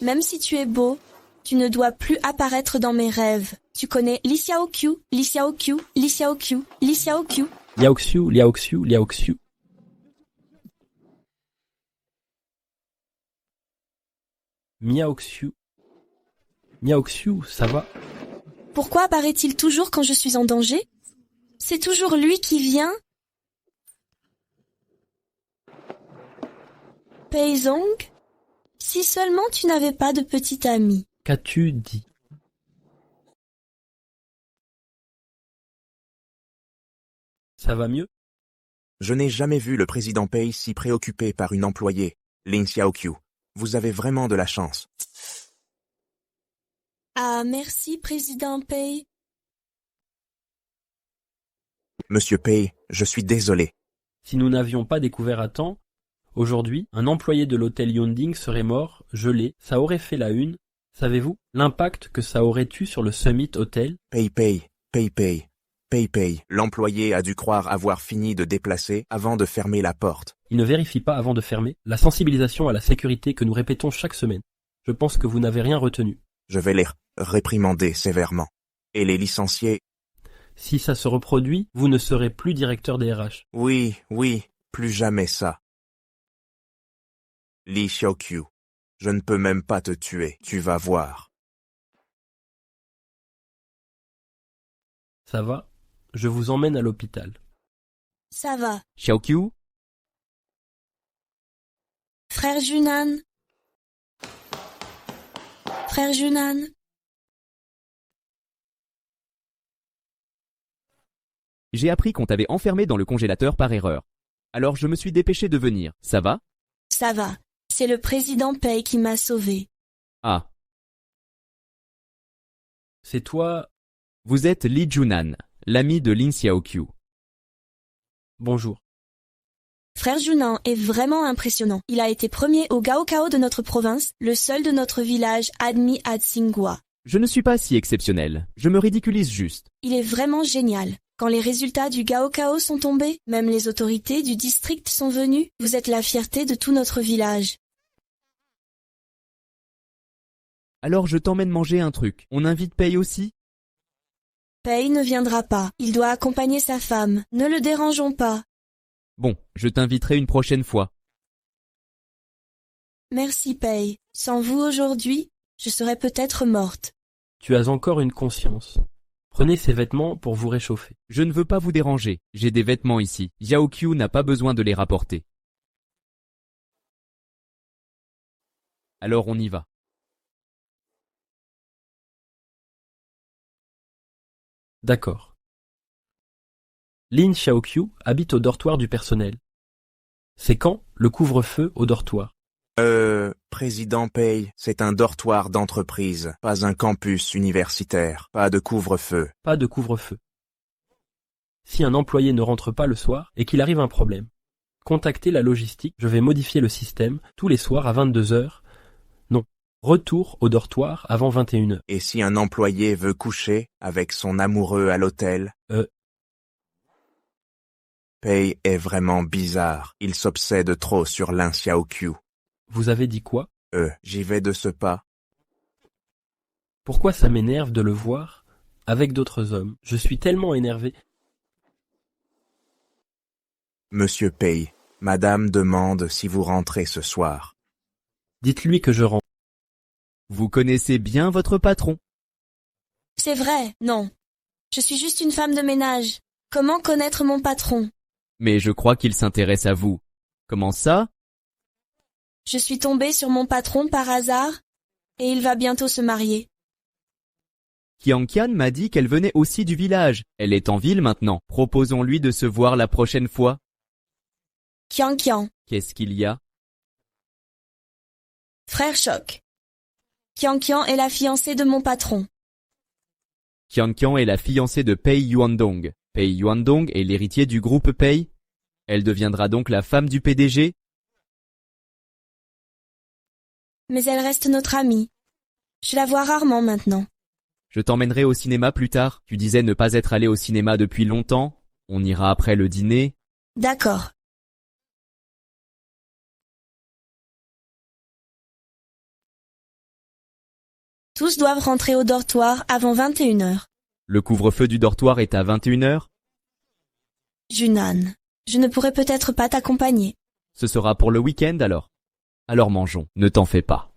Même si tu es beau, tu ne dois plus apparaître dans mes rêves. Tu connais Li Xiaoqiu, Li Xiaoqiu, Li Xiaoqiu, Li Xiaoqiu. Liaoxiu, Liaoxiu, Liaoxiu. Miaoxiu. Miaoxiu, ça va? Pourquoi apparaît-il toujours quand je suis en danger? C'est toujours lui qui vient? Pei Zong? Si seulement tu n'avais pas de petit ami. Qu'as-tu dit? Ça va mieux? Je n'ai jamais vu le président Pei si préoccupé par une employée, Lin Xiaoqiu. Vous avez vraiment de la chance. Ah, merci, président Pei. Monsieur Pei, je suis désolé. Si nous n'avions pas découvert à temps, aujourd'hui, un employé de l'hôtel Yonding serait mort, gelé, ça aurait fait la une. Savez-vous l'impact que ça aurait eu sur le Summit Hotel? Pei. L'employé a dû croire avoir fini de déplacer avant de fermer la porte. Il ne vérifie pas avant de fermer. La sensibilisation à la sécurité que nous répétons chaque semaine. Je pense que vous n'avez rien retenu. Je vais les réprimander sévèrement. Et les licencier. Si ça se reproduit, vous ne serez plus directeur des RH. Oui, plus jamais ça. Li Xiaoqiu, je ne peux même pas te tuer, tu vas voir. Ça va? Je vous emmène à l'hôpital. Ça va. Xiaoqiu? Frère Junan. Frère Junan. J'ai appris qu'on t'avait enfermé dans le congélateur par erreur. Alors je me suis dépêché de venir. Ça va? Ça va. C'est le président Pei qui m'a sauvé. Ah. C'est toi... Vous êtes Li Junan, l'ami de Lin Xiaoqiu. Bonjour. Frère Junan est vraiment impressionnant. Il a été premier au Gaokao de notre province, le seul de notre village admis à Tsinghua. Je ne suis pas si exceptionnel. Je me ridiculise juste. Il est vraiment génial. Quand les résultats du Gaokao sont tombés, même les autorités du district sont venues. Vous êtes la fierté de tout notre village. Alors je t'emmène manger un truc. On invite Pei aussi? Pei ne viendra pas. Il doit accompagner sa femme. Ne le dérangeons pas. Bon, je t'inviterai une prochaine fois. Merci Pei. Sans vous aujourd'hui, je serais peut-être morte. Tu as encore une conscience. Prenez ces vêtements pour vous réchauffer. Je ne veux pas vous déranger. J'ai des vêtements ici. Xiaoqiu n'a pas besoin de les rapporter. Alors on y va. D'accord. Lin Xiaoqiu habite au dortoir du personnel. C'est quand le couvre-feu au dortoir? Président Pei, c'est un dortoir d'entreprise, pas un campus universitaire, pas de couvre-feu. Pas de couvre-feu. Si un employé ne rentre pas le soir et qu'il arrive un problème, contactez la logistique, je vais modifier le système tous les soirs à 22h. Non, retour au dortoir avant 21h. Et si un employé veut coucher avec son amoureux à l'hôtel? Pei est vraiment bizarre. Il s'obsède trop sur Lin Xiaoqiu. Vous avez dit quoi? J'y vais de ce pas. Pourquoi ça m'énerve de le voir avec d'autres hommes? Je suis tellement énervé. Monsieur Pei, madame demande si vous rentrez ce soir. Dites-lui que je rentre. Vous connaissez bien votre patron. C'est vrai, non. Je suis juste une femme de ménage. Comment connaître mon patron? Mais je crois qu'il s'intéresse à vous. Comment ça? Je suis tombée sur mon patron par hasard, et il va bientôt se marier. Kian m'a dit qu'elle venait aussi du village. Elle est en ville maintenant. Proposons-lui de se voir la prochaine fois. Kian, Qu'est-ce qu'il y a? frère Choc. Kian est la fiancée de mon patron. Kian est la fiancée de Pei Yuandong. Pei Yuandong est l'héritier du groupe Pei. Elle deviendra donc la femme du PDG. Mais elle reste notre amie. Je la vois rarement maintenant. Je t'emmènerai au cinéma plus tard. Tu disais ne pas être allé au cinéma depuis longtemps. On ira après le dîner. D'accord. Tous doivent rentrer au dortoir avant 21h. Le couvre-feu du dortoir est à 21h. Junan, je ne pourrai peut-être pas t'accompagner. Ce sera pour le week-end alors. Alors mangeons, ne t'en fais pas.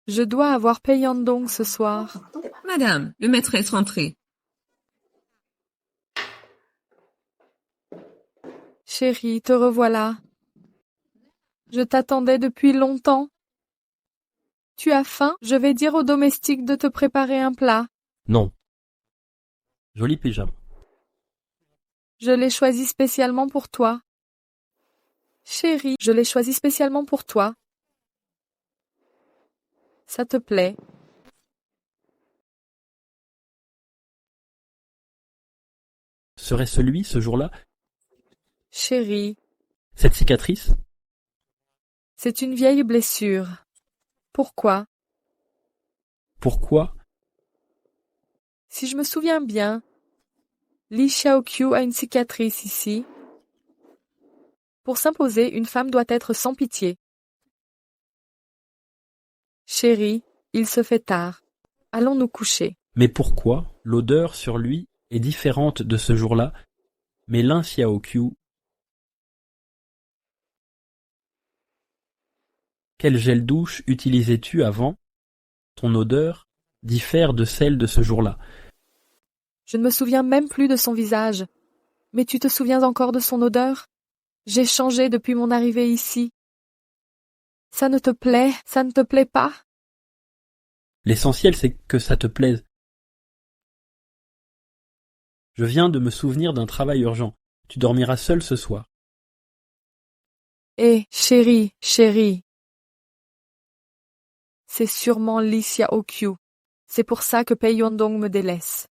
Je dois avoir Peyandong ce soir. Madame, le maître est rentré. Chérie, te revoilà. Je t'attendais depuis longtemps. Tu as faim? Je vais dire au domestique de te préparer un plat. Non. Joli pyjama. Je l'ai choisi spécialement pour toi. Chérie, je l'ai choisi spécialement pour toi. Ça te plaît? Serait-ce lui, ce jour-là? Chérie, Cette cicatrice? c'est une vieille blessure. Pourquoi? Pourquoi? Si je me souviens bien, Li Xiaoqiu a une cicatrice ici. Pour s'imposer, une femme doit être sans pitié. Chérie, il se fait tard. Allons nous coucher. Mais pourquoi? L'odeur sur lui est différente de ce jour-là, mais Lin Xiaoqiu. Quel gel douche utilisais-tu avant? Ton odeur diffère de celle de ce jour-là. Je ne me souviens même plus de son visage. Mais tu te souviens encore de son odeur? J'ai changé depuis mon arrivée ici. Ça ne te plaît? Ça ne te plaît pas? L'essentiel, c'est que ça te plaise. Je viens de me souvenir d'un travail urgent. Tu dormiras seul ce soir. Eh, chérie, chérie. C'est sûrement Li Xiaoqiu. C'est pour ça que Pei Yondong me délaisse.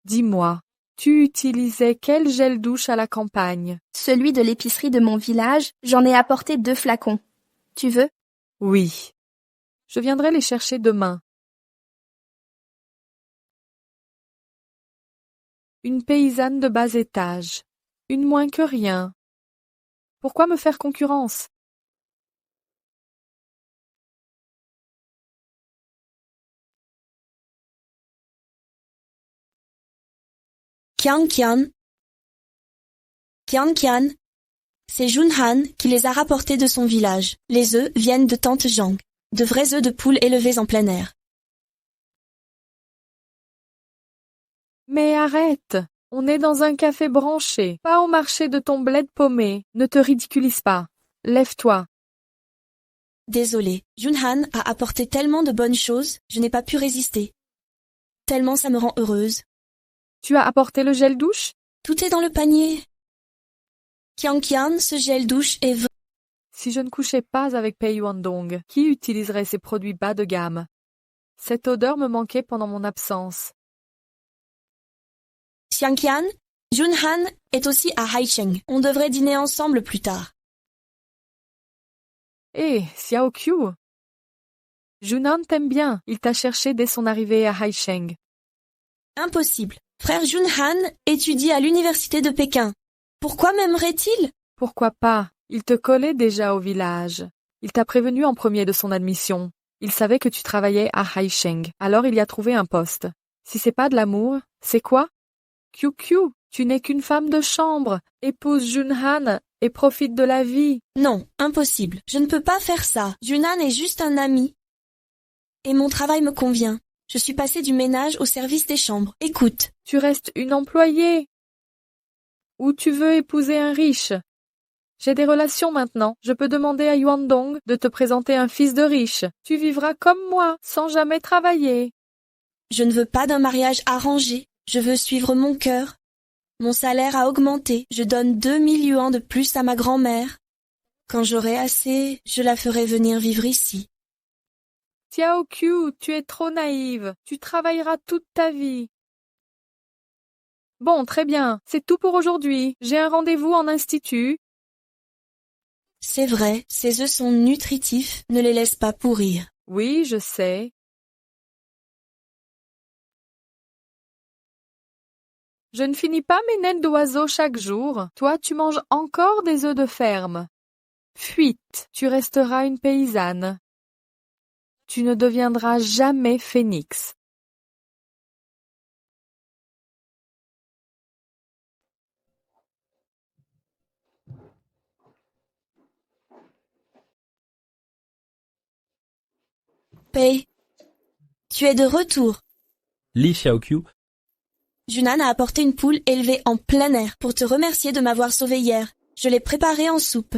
Dis-moi, tu utilisais quel gel douche à la campagne? Celui de l'épicerie de mon village, j'en ai apporté 2 flacons. Tu veux? Oui. Je viendrai les chercher demain. Une paysanne de bas étage. Une moins que rien. Pourquoi me faire concurrence? Kian, c'est Junhan qui les a rapportés de son village. Les œufs viennent de tante Zhang. De vrais œufs de poule élevés en plein air. Mais arrête! On est dans un café branché, pas au marché de ton bled paumé. Ne te ridiculise pas. Lève-toi. Désolée, Junhan a apporté tellement de bonnes choses, je n'ai pas pu résister. Tellement ça me rend heureuse. Tu as apporté le gel douche? Tout est dans le panier. Kian, ce gel douche est vrai. Si je ne couchais pas avec Pei Yuandong, qui utiliserait ces produits bas de gamme? Cette odeur me manquait pendant mon absence. Xiangqian, Junhan est aussi à Haicheng. On devrait dîner ensemble plus tard. Eh, Xiaoqiu! Junan t'aime bien, il t'a cherché dès son arrivée à Haicheng. Impossible. Frère Junhan étudie à l'université de Pékin. Pourquoi m'aimerait-il? Pourquoi pas? Il te collait déjà au village. Il t'a prévenu en premier de son admission. Il savait que tu travaillais à Haisheng, alors il y a trouvé un poste. Si c'est pas de l'amour, c'est quoi? QQ, tu n'es qu'une femme de chambre, épouse Junhan et profite de la vie. Non, impossible. Je ne peux pas faire ça. Junan est juste un ami. Et mon travail me convient. Je suis passée du ménage au service des chambres. Écoute. Tu restes une employée. Ou tu veux épouser un riche? J'ai des relations maintenant. Je peux demander à Yuandong de te présenter un fils de riche. Tu vivras comme moi, sans jamais travailler. Je ne veux pas d'un mariage arrangé. Je veux suivre mon cœur. Mon salaire a augmenté. Je donne 2000 yuans de plus à ma grand-mère. Quand j'aurai assez, je la ferai venir vivre ici. Xiao Qiu, tu es trop naïve. Tu travailleras toute ta vie. Bon, très bien. C'est tout pour aujourd'hui. J'ai un rendez-vous en institut. C'est vrai, ces œufs sont nutritifs. Ne les laisse pas pourrir. Oui, je sais. Je ne finis pas mes naines d'oiseaux chaque jour. Toi, tu manges encore des œufs de ferme. Fuite, tu resteras une paysanne. Tu ne deviendras jamais phénix. Pei, tu es de retour. Li Xiaoqiu, Junan a apporté une poule élevée en plein air pour te remercier de m'avoir sauvée hier. Je l'ai préparée en soupe.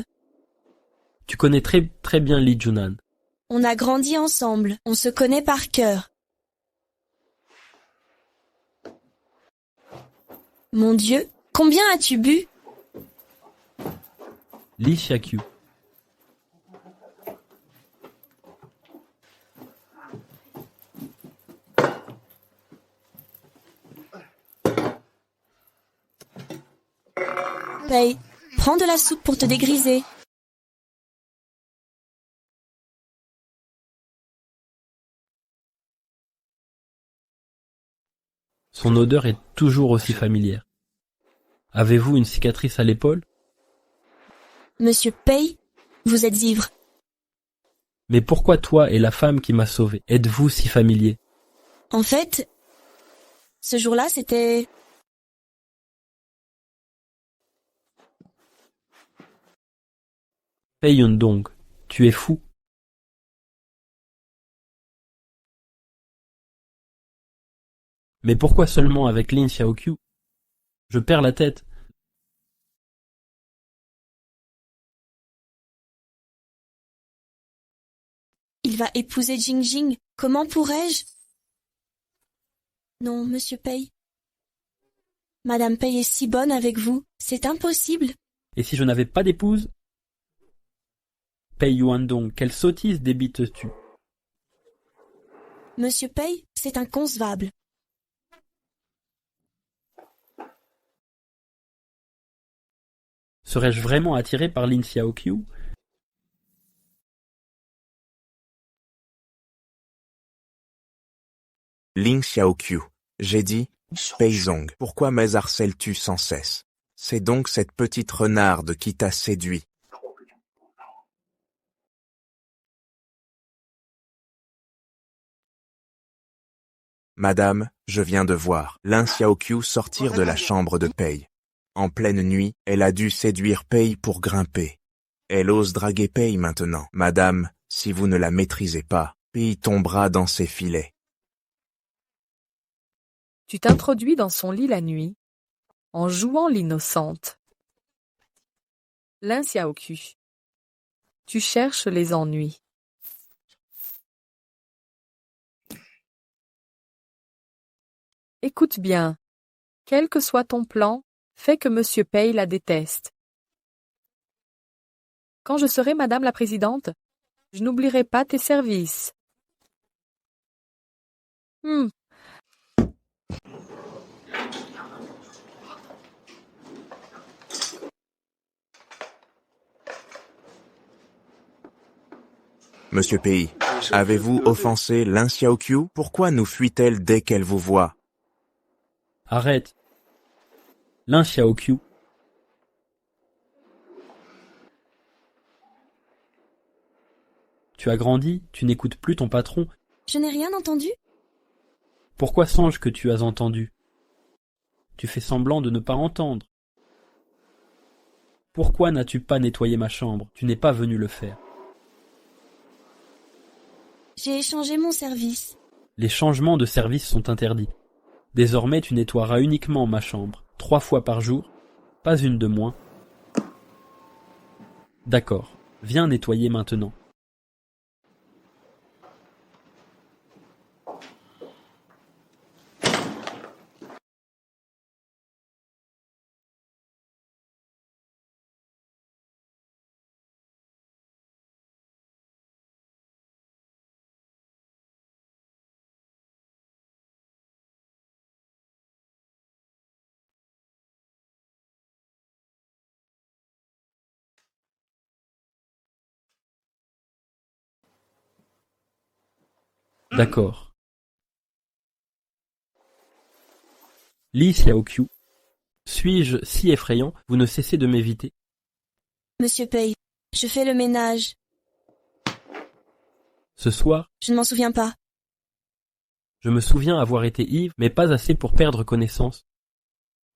tu connais très bien Li Junan. On a grandi ensemble. On se connaît par cœur. Mon Dieu, combien as-tu bu? Li Xiaoqiu, Pei, prends de la soupe pour te dégriser. son odeur est toujours aussi familière. Avez-vous une cicatrice à l'épaule? Monsieur Pei, vous êtes ivre. Mais pourquoi toi et la femme qui m'a sauvé êtes-vous si familiers? En fait, ce jour-là, c'était... Pei Yundong, tu es fou. Mais pourquoi seulement avec Lin Xiaoqiu? Je perds la tête. Il va épouser Jingjing. Comment pourrais-je? Non, monsieur Pei. Madame Pei est si bonne avec vous. C'est impossible. Et si je n'avais pas d'épouse? Pei Yuandong, quelle sottise débites-tu? Monsieur Pei, c'est inconcevable. Serais-je vraiment attiré par Lin Xiaoqiu? Ling Xiaoqiu. J'ai dit, Peizong, pourquoi me harcèles-tu sans cesse? C'est donc cette petite renarde qui t'a séduit. Madame, je viens de voir Lin Xiaoqiu sortir de la chambre de Pei. En pleine nuit, elle a dû séduire Pei pour grimper. Elle ose draguer Pei maintenant. Madame, si vous ne la maîtrisez pas, Pei tombera dans ses filets. Tu t'introduis dans son lit la nuit, en jouant l'innocente. Lin Xiaoqiu. Tu cherches les ennuis. Écoute bien. Quel que soit ton plan, fais que Monsieur Pei la déteste. Quand je serai Madame la Présidente, je n'oublierai pas tes services. Monsieur Pei, avez-vous offensé Lin Xiaoqiu? Pourquoi nous fuit-elle dès qu'elle vous voit? Arrête. Lin Xiaoqiu. Tu as grandi, tu n'écoutes plus ton patron. Je n'ai rien entendu? Pourquoi songe que tu as entendu? Tu fais semblant de ne pas entendre. Pourquoi n'as-tu pas nettoyé ma chambre? Tu n'es pas venu le faire. J'ai échangé mon service. Les changements de service sont interdits. Désormais, tu nettoieras uniquement ma chambre, 3 fois par jour, pas une de moins. D'accord, viens nettoyer maintenant. D'accord. Lee Xiaoqiu, suis-je si effrayant, vous ne cessez de m'éviter? Monsieur Pei, je fais le ménage. Ce soir, Je ne m'en souviens pas. je me souviens avoir été ivre, mais pas assez pour perdre connaissance.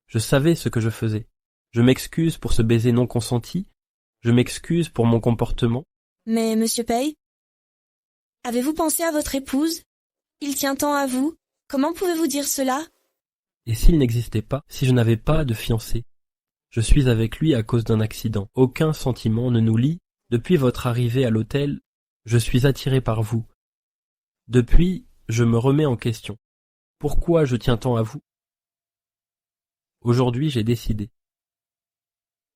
Je savais ce que je faisais. Je m'excuse pour ce baiser non consenti. Je m'excuse pour mon comportement. Mais, monsieur Pei, avez-vous pensé à votre épouse? Il tient tant à vous. Comment pouvez-vous dire cela? Et s'il n'existait pas, si je n'avais pas de fiancé? Je suis avec lui à cause d'un accident. Aucun sentiment ne nous lie. Depuis votre arrivée à l'hôtel, je suis attiré par vous. Depuis, je me remets en question. Pourquoi je tiens tant à vous? Aujourd'hui, j'ai décidé.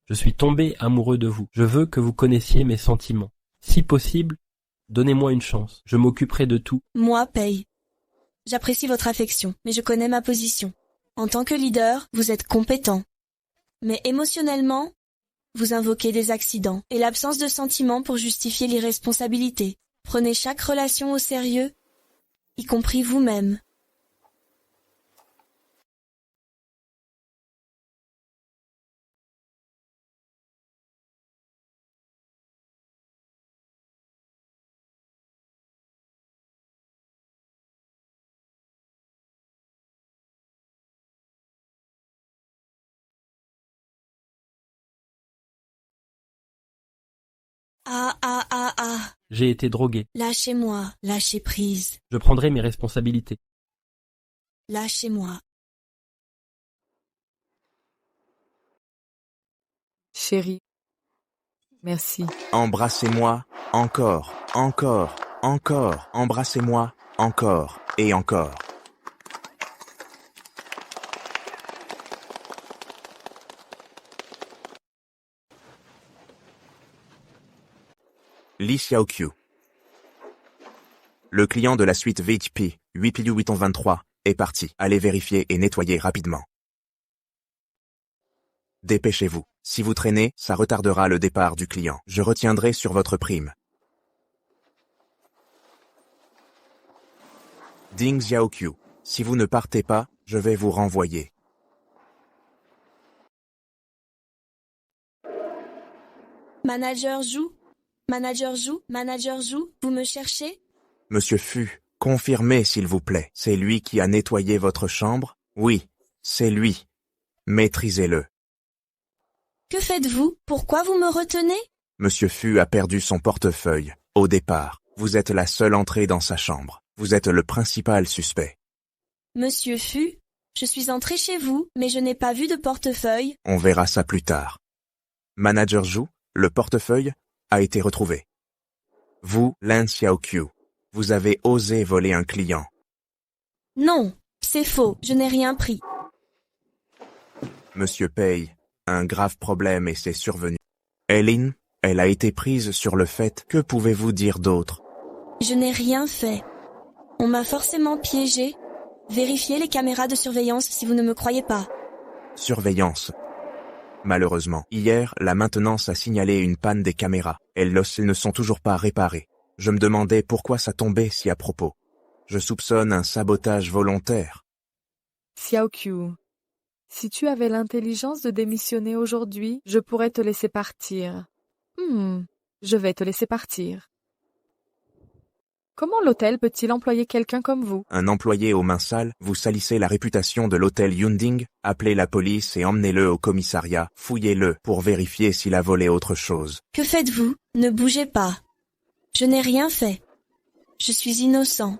Je suis tombé amoureux de vous. Je veux que vous connaissiez mes sentiments. Si possible, donnez-moi une chance. Je m'occuperai de tout. Moi, Pei. J'apprécie votre affection, mais je connais ma position. En tant que leader, vous êtes compétent. Mais émotionnellement, vous invoquez des accidents et l'absence de sentiments pour justifier l'irresponsabilité. Prenez chaque relation au sérieux, y compris vous-même. Ah, ah, ah, ah. J'ai été drogué. Lâchez-moi, lâchez prise. Je prendrai mes responsabilités. Lâchez-moi. Chérie, merci. Embrassez-moi, encore, encore, encore, embrassez-moi, encore et encore. Lee Xiaoqiu. Le client de la suite VHP 8823 est parti. Allez vérifier et nettoyer rapidement. Dépêchez-vous. Si vous traînez, ça retardera le départ du client. Je retiendrai sur votre prime. Ding Xiaoqiu. Si vous ne partez pas, je vais vous renvoyer. Manager Zhu, Manager Zhu, Manager Zhu, vous me cherchez? Monsieur Fu, confirmez s'il vous plaît. C'est lui qui a nettoyé votre chambre? Oui, c'est lui. Maîtrisez-le. Que faites-vous? Pourquoi vous me retenez? Monsieur Fu a perdu son portefeuille. Au départ, vous êtes la seule entrée dans sa chambre. Vous êtes le principal suspect. Monsieur Fu, je suis entré chez vous, mais je n'ai pas vu de portefeuille. On verra ça plus tard. Manager Zhu, le portefeuille a été retrouvé. Vous, Lin Xiaoqiu, vous avez osé voler un client. Non, c'est faux, je n'ai rien pris. Monsieur Pei, un grave problème et c'est survenu. Eileen, elle a été prise sur le fait. Que pouvez-vous dire d'autre? Je n'ai rien fait. On m'a forcément piégé. Vérifiez les caméras de surveillance si vous ne me croyez pas. Surveillance. Malheureusement, hier, la maintenance a signalé une panne des caméras. Elles ne sont toujours pas réparées. Je me demandais pourquoi ça tombait si à propos. Je soupçonne un sabotage volontaire. Xiaoqiu, si tu avais l'intelligence de démissionner aujourd'hui, je pourrais te laisser partir. Je vais te laisser partir. Comment l'hôtel peut-il employer quelqu'un comme vous? Un employé aux mains sales, vous salissez la réputation de l'hôtel Yunding, appelez la police et emmenez-le au commissariat, fouillez-le pour vérifier s'il a volé autre chose. Que faites-vous? Ne bougez pas. Je n'ai rien fait. Je suis innocent.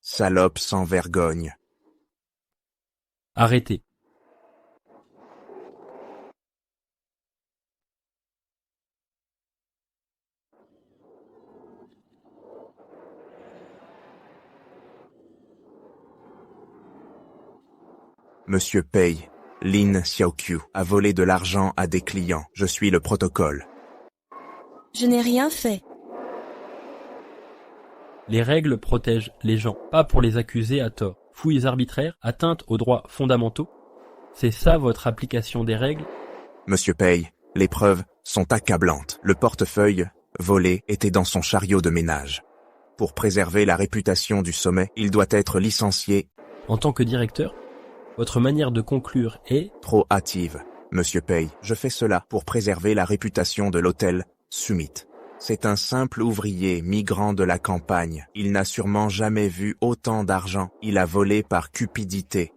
Salope sans vergogne. Arrêtez. Monsieur Pei, Lin Xiaoqiu a volé de l'argent à des clients. Je suis le protocole. Je n'ai rien fait. Les règles protègent les gens, pas pour les accuser à tort. Fouilles arbitraires, atteinte aux droits fondamentaux. C'est ça votre application des règles? Monsieur Pei, les preuves sont accablantes. Le portefeuille, volé, était dans son chariot de ménage. Pour préserver la réputation du sommet, il doit être licencié. En tant que directeur, votre manière de conclure est... Trop hâtive. Monsieur Pei, je fais cela pour préserver la réputation de l'hôtel Summit. C'est un simple ouvrier migrant de la campagne. Il n'a sûrement jamais vu autant d'argent. Il a volé par cupidité.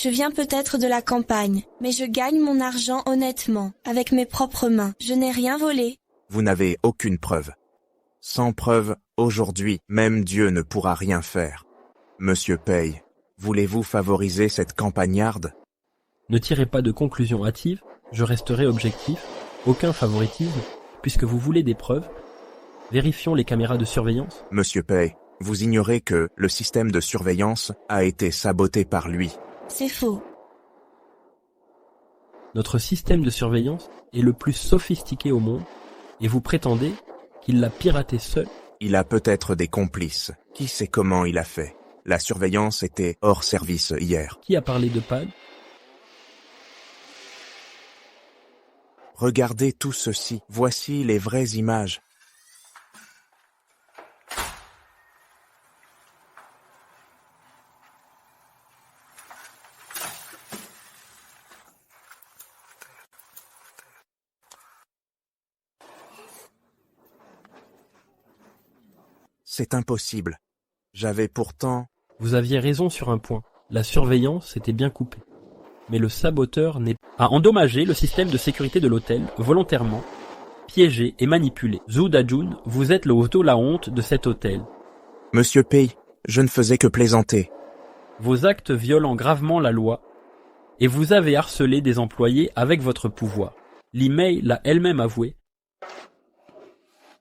Je viens peut-être de la campagne, mais je gagne mon argent honnêtement, avec mes propres mains. Je n'ai rien volé. Vous n'avez aucune preuve. Sans preuve, aujourd'hui, même Dieu ne pourra rien faire. Monsieur Pei, voulez-vous favoriser cette campagnarde? Ne tirez pas de conclusions hâtives, je resterai objectif. Aucun favoritisme. Puisque vous voulez des preuves, vérifions les caméras de surveillance. Monsieur Pei, vous ignorez que le système de surveillance a été saboté par lui. C'est faux. Notre système de surveillance est le plus sophistiqué au monde, et vous prétendez qu'il l'a piraté seul. Il a peut-être des complices. Qui sait comment il a fait? La surveillance était hors service hier. Qui a parlé de panne? Regardez tout ceci. Voici les vraies images. C'est impossible. J'avais pourtant... Vous aviez raison sur un point. La surveillance était bien coupée. Mais le saboteur a endommagé le système de sécurité de l'hôtel, volontairement, piégé et manipulé. Zhu Dajun, vous êtes le hoto la honte de cet hôtel. Monsieur Pei, je ne faisais que plaisanter. Vos actes violent gravement la loi, et vous avez harcelé des employés avec votre pouvoir. Li Mei l'a elle-même avoué.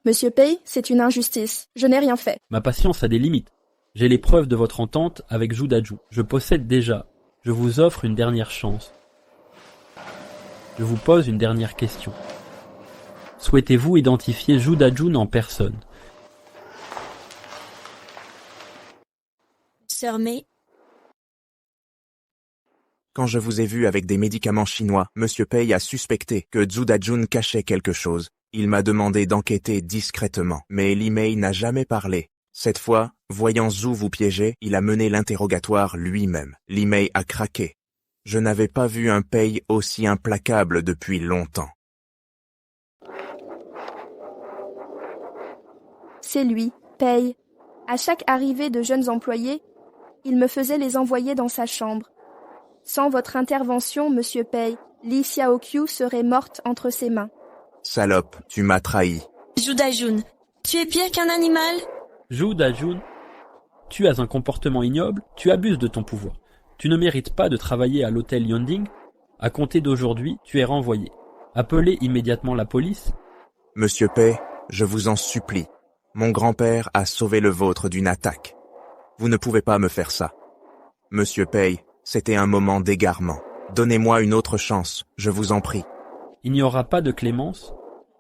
Monsieur Pei, c'est une injustice. Je n'ai rien fait. Ma patience a des limites. J'ai les preuves de votre entente avec Zhu Dajun. Je possède déjà. Je vous offre une dernière chance. Je vous pose une dernière question. Souhaitez-vous identifier Zhu Dajun en personne? Sœur Mei, Quand je vous ai vu avec des médicaments chinois, Monsieur Pei a suspecté que Zhu Dajun cachait quelque chose. Il m'a demandé d'enquêter discrètement, mais Li Mei n'a jamais parlé. Cette fois, voyant Zhu vous piéger, il a mené l'interrogatoire lui-même. Li Mei a craqué. Je n'avais pas vu un Pei aussi implacable depuis longtemps. C'est lui, Pei. À chaque arrivée de jeunes employés, il me faisait les envoyer dans sa chambre. Sans votre intervention, Monsieur Pei, Li Xiaoqiu serait morte entre ses mains. Salope, tu m'as trahi. Zhu Dajun, tu es pire qu'un animal? Zhu Dajun, tu as un comportement ignoble, tu abuses de ton pouvoir. Tu ne mérites pas de travailler à l'hôtel Yunding. À compter d'aujourd'hui, tu es renvoyé. Appelez immédiatement la police. Monsieur Pei, je vous en supplie. Mon grand-père a sauvé le vôtre d'une attaque. Vous ne pouvez pas me faire ça. Monsieur Pei, c'était un moment d'égarement. Donnez-moi une autre chance, je vous en prie. Il n'y aura pas de clémence.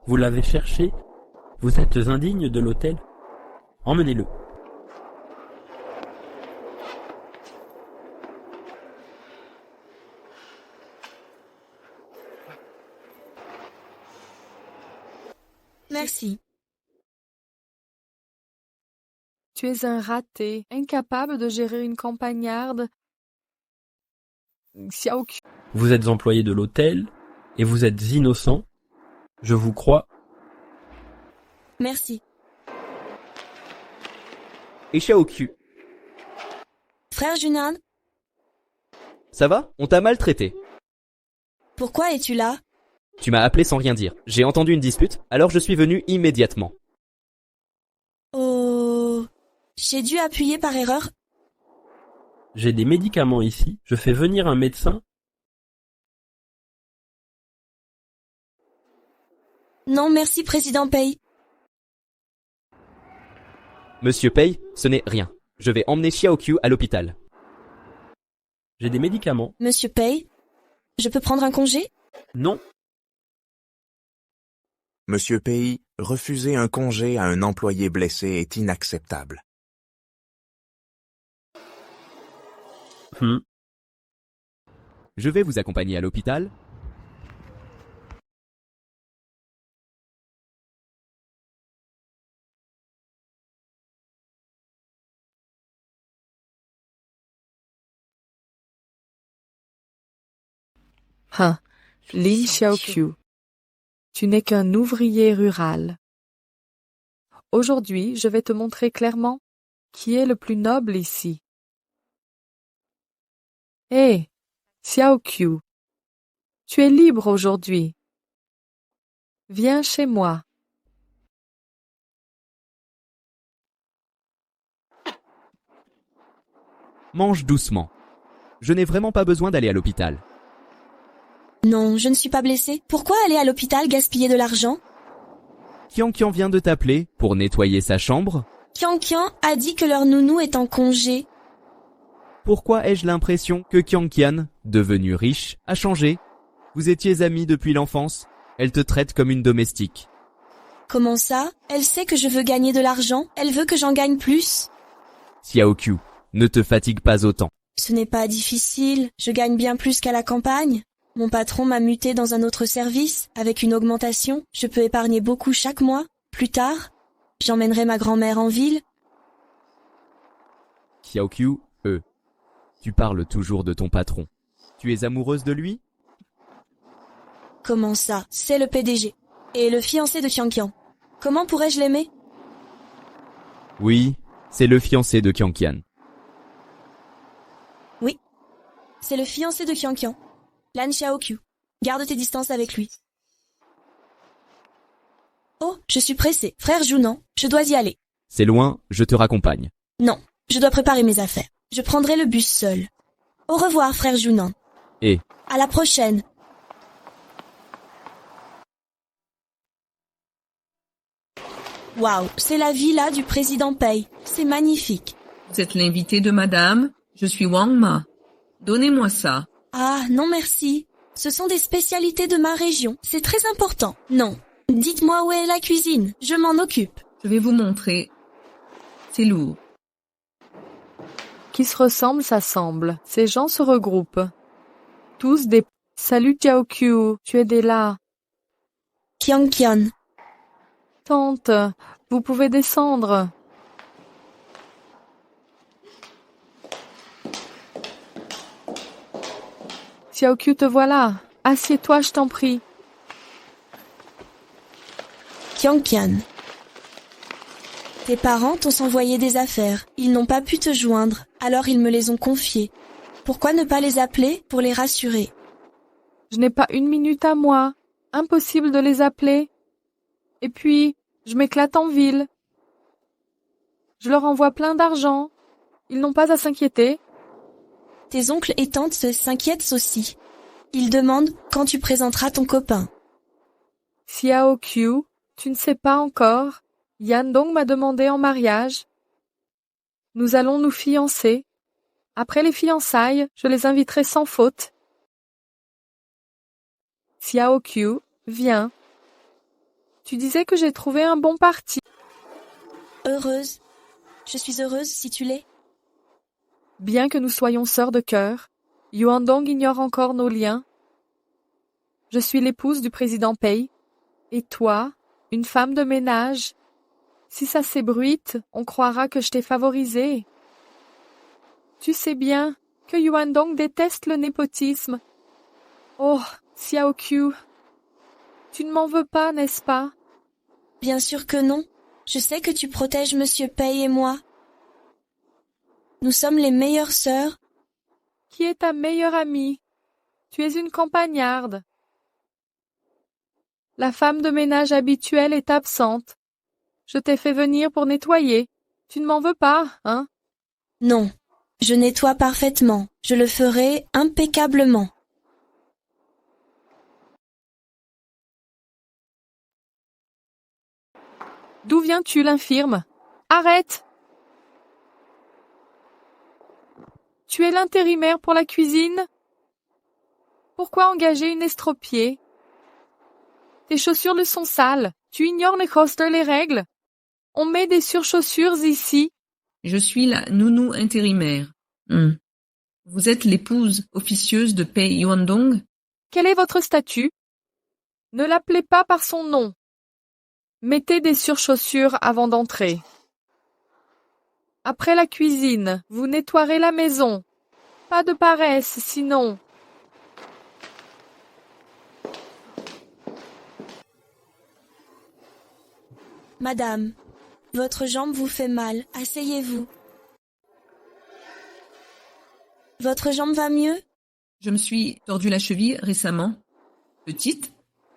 Vous l'avez cherché. Vous êtes indigne de l'hôtel. Emmenez-le. Merci. Tu es un raté, incapable de gérer une campagnarde. Xiaoqiu. Vous êtes employé de l'hôtel et vous êtes innocent. Je vous crois. Merci. et Xiaoqiu. Frère Junan, Ça va? On t'a maltraité. pourquoi es-tu là? Tu m'as appelé sans rien dire. J'ai entendu une dispute, alors je suis venu immédiatement. Oh, j'ai dû appuyer par erreur. J'ai des médicaments ici, je fais venir un médecin. Non, merci, président Pei. Monsieur Pei, ce n'est rien. Je vais emmener Xiaoqiu à l'hôpital. J'ai des médicaments. Monsieur Pei, je peux prendre un congé? Non, Monsieur Pei, refuser un congé à un employé blessé est inacceptable. Je vais vous accompagner à l'hôpital. Lin Xiaoqiu, tu n'es qu'un ouvrier rural. Aujourd'hui, je vais te montrer clairement qui est le plus noble ici. Hé, Xiaoqiu, tu es libre aujourd'hui. Viens chez moi. Mange doucement. Je n'ai vraiment pas besoin d'aller à l'hôpital. Non, je ne suis pas blessée. Pourquoi aller à l'hôpital gaspiller de l'argent? Qian vient de t'appeler pour nettoyer sa chambre. Qian a dit que leur nounou est en congé. Pourquoi ai-je l'impression que Qian, devenue riche, a changé? Vous étiez amis depuis l'enfance. Elle te traite comme une domestique. Comment ça? Elle sait que je veux gagner de l'argent. Elle veut que j'en gagne plus. Xiaoqiu, ne te fatigue pas autant. Ce n'est pas difficile. Je gagne bien plus qu'à la campagne. Mon patron m'a muté dans un autre service. Avec une augmentation, je peux épargner beaucoup chaque mois. Plus tard, j'emmènerai ma grand-mère en ville. Xiaoqiu, tu parles toujours de ton patron. Tu es amoureuse de lui? Comment ça? C'est le PDG. Et le fiancé de Qian. Comment pourrais-je l'aimer? Oui, c'est le fiancé de Qian. Oui, c'est le fiancé de Qian. Lan Xiaoqiu. Garde tes distances avec lui. Oh, je suis pressée. Frère Junan, je dois y aller. C'est loin, je te raccompagne. Non, je dois préparer mes affaires. Je prendrai le bus seul. Au revoir, frère Junan. Et À la prochaine. Waouh, c'est la villa du président Pei. C'est magnifique. Vous êtes l'invité de madame. Je suis Wang Ma. Donnez-moi ça. Ah, non merci. Ce sont des spécialités de ma région. C'est très important. Non. Dites-moi où est la cuisine. Je m'en occupe. Je vais vous montrer. C'est lourd. Qui se ressemble s'assemble. Ces gens se regroupent. Tous des... Salut Xiaoqiu, tu es des là. Qian. Tante, vous pouvez descendre. Xiaoqiu, te voilà. Assieds-toi, je t'en prie. Qian. Tes parents t'ont envoyé des affaires. Ils n'ont pas pu te joindre, alors ils me les ont confiées. Pourquoi ne pas les appeler pour les rassurer? Je n'ai pas une minute à moi. Impossible de les appeler. Et puis, je m'éclate en ville. Je leur envoie plein d'argent. Ils n'ont pas à s'inquiéter. Tes oncles et tantes s'inquiètent aussi. Ils demandent quand tu présenteras ton copain. Xiaoqiu, tu ne sais pas encore. Yandong m'a demandé en mariage. Nous allons nous fiancer. Après les fiançailles, je les inviterai sans faute. Xiaoqiu, viens. Tu disais que j'ai trouvé un bon parti. Heureuse. Je suis heureuse si tu l'es. Bien que nous soyons sœurs de cœur, Yuandong ignore encore nos liens. Je suis l'épouse du président Pei. Et toi, une femme de ménage. Si ça s'ébruite, on croira que je t'ai favorisée. Tu sais bien que Yuandong déteste le népotisme. Oh, Xiaoqiu, tu ne m'en veux pas, n'est-ce pas? Bien sûr que non. Je sais que tu protèges Monsieur Pei et moi. Nous sommes les meilleures sœurs. Qui est ta meilleure amie? Tu es une campagnarde. La femme de ménage habituelle est absente. Je t'ai fait venir pour nettoyer. Tu ne m'en veux pas, hein? Non, je nettoie parfaitement. Je le ferai impeccablement. D'où viens-tu, l'infirme? Arrête! Tu es l'intérimaire pour la cuisine? Pourquoi engager une estropiée? Tes chaussures le sont sales. Tu ignores les règles. On met des surchaussures ici. Je suis la nounou intérimaire. Vous êtes l'épouse officieuse de Pei Yuandong? Quel est votre statut? Ne l'appelez pas par son nom. Mettez des surchaussures avant d'entrer. Après la cuisine, vous nettoierez la maison. Pas de paresse, sinon. Madame, votre jambe vous fait mal. Asseyez-vous. Votre jambe va mieux? Je me suis tordu la cheville récemment. Petite,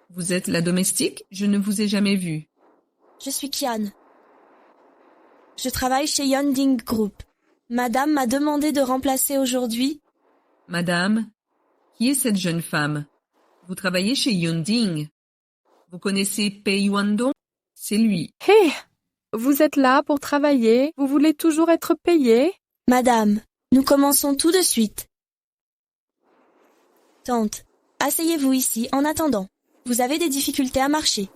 vous êtes la domestique? Je ne vous ai jamais vue. Je suis Kian. Je travaille chez Yonding Group. Madame m'a demandé de remplacer aujourd'hui. Madame, qui est cette jeune femme? Vous travaillez chez Yonding. Vous connaissez Pei Yuandong? C'est lui. Hé! Vous êtes là pour travailler? Vous voulez toujours être payé? Madame, nous commençons tout de suite. Tante, asseyez-vous ici en attendant. Vous avez des difficultés à marcher.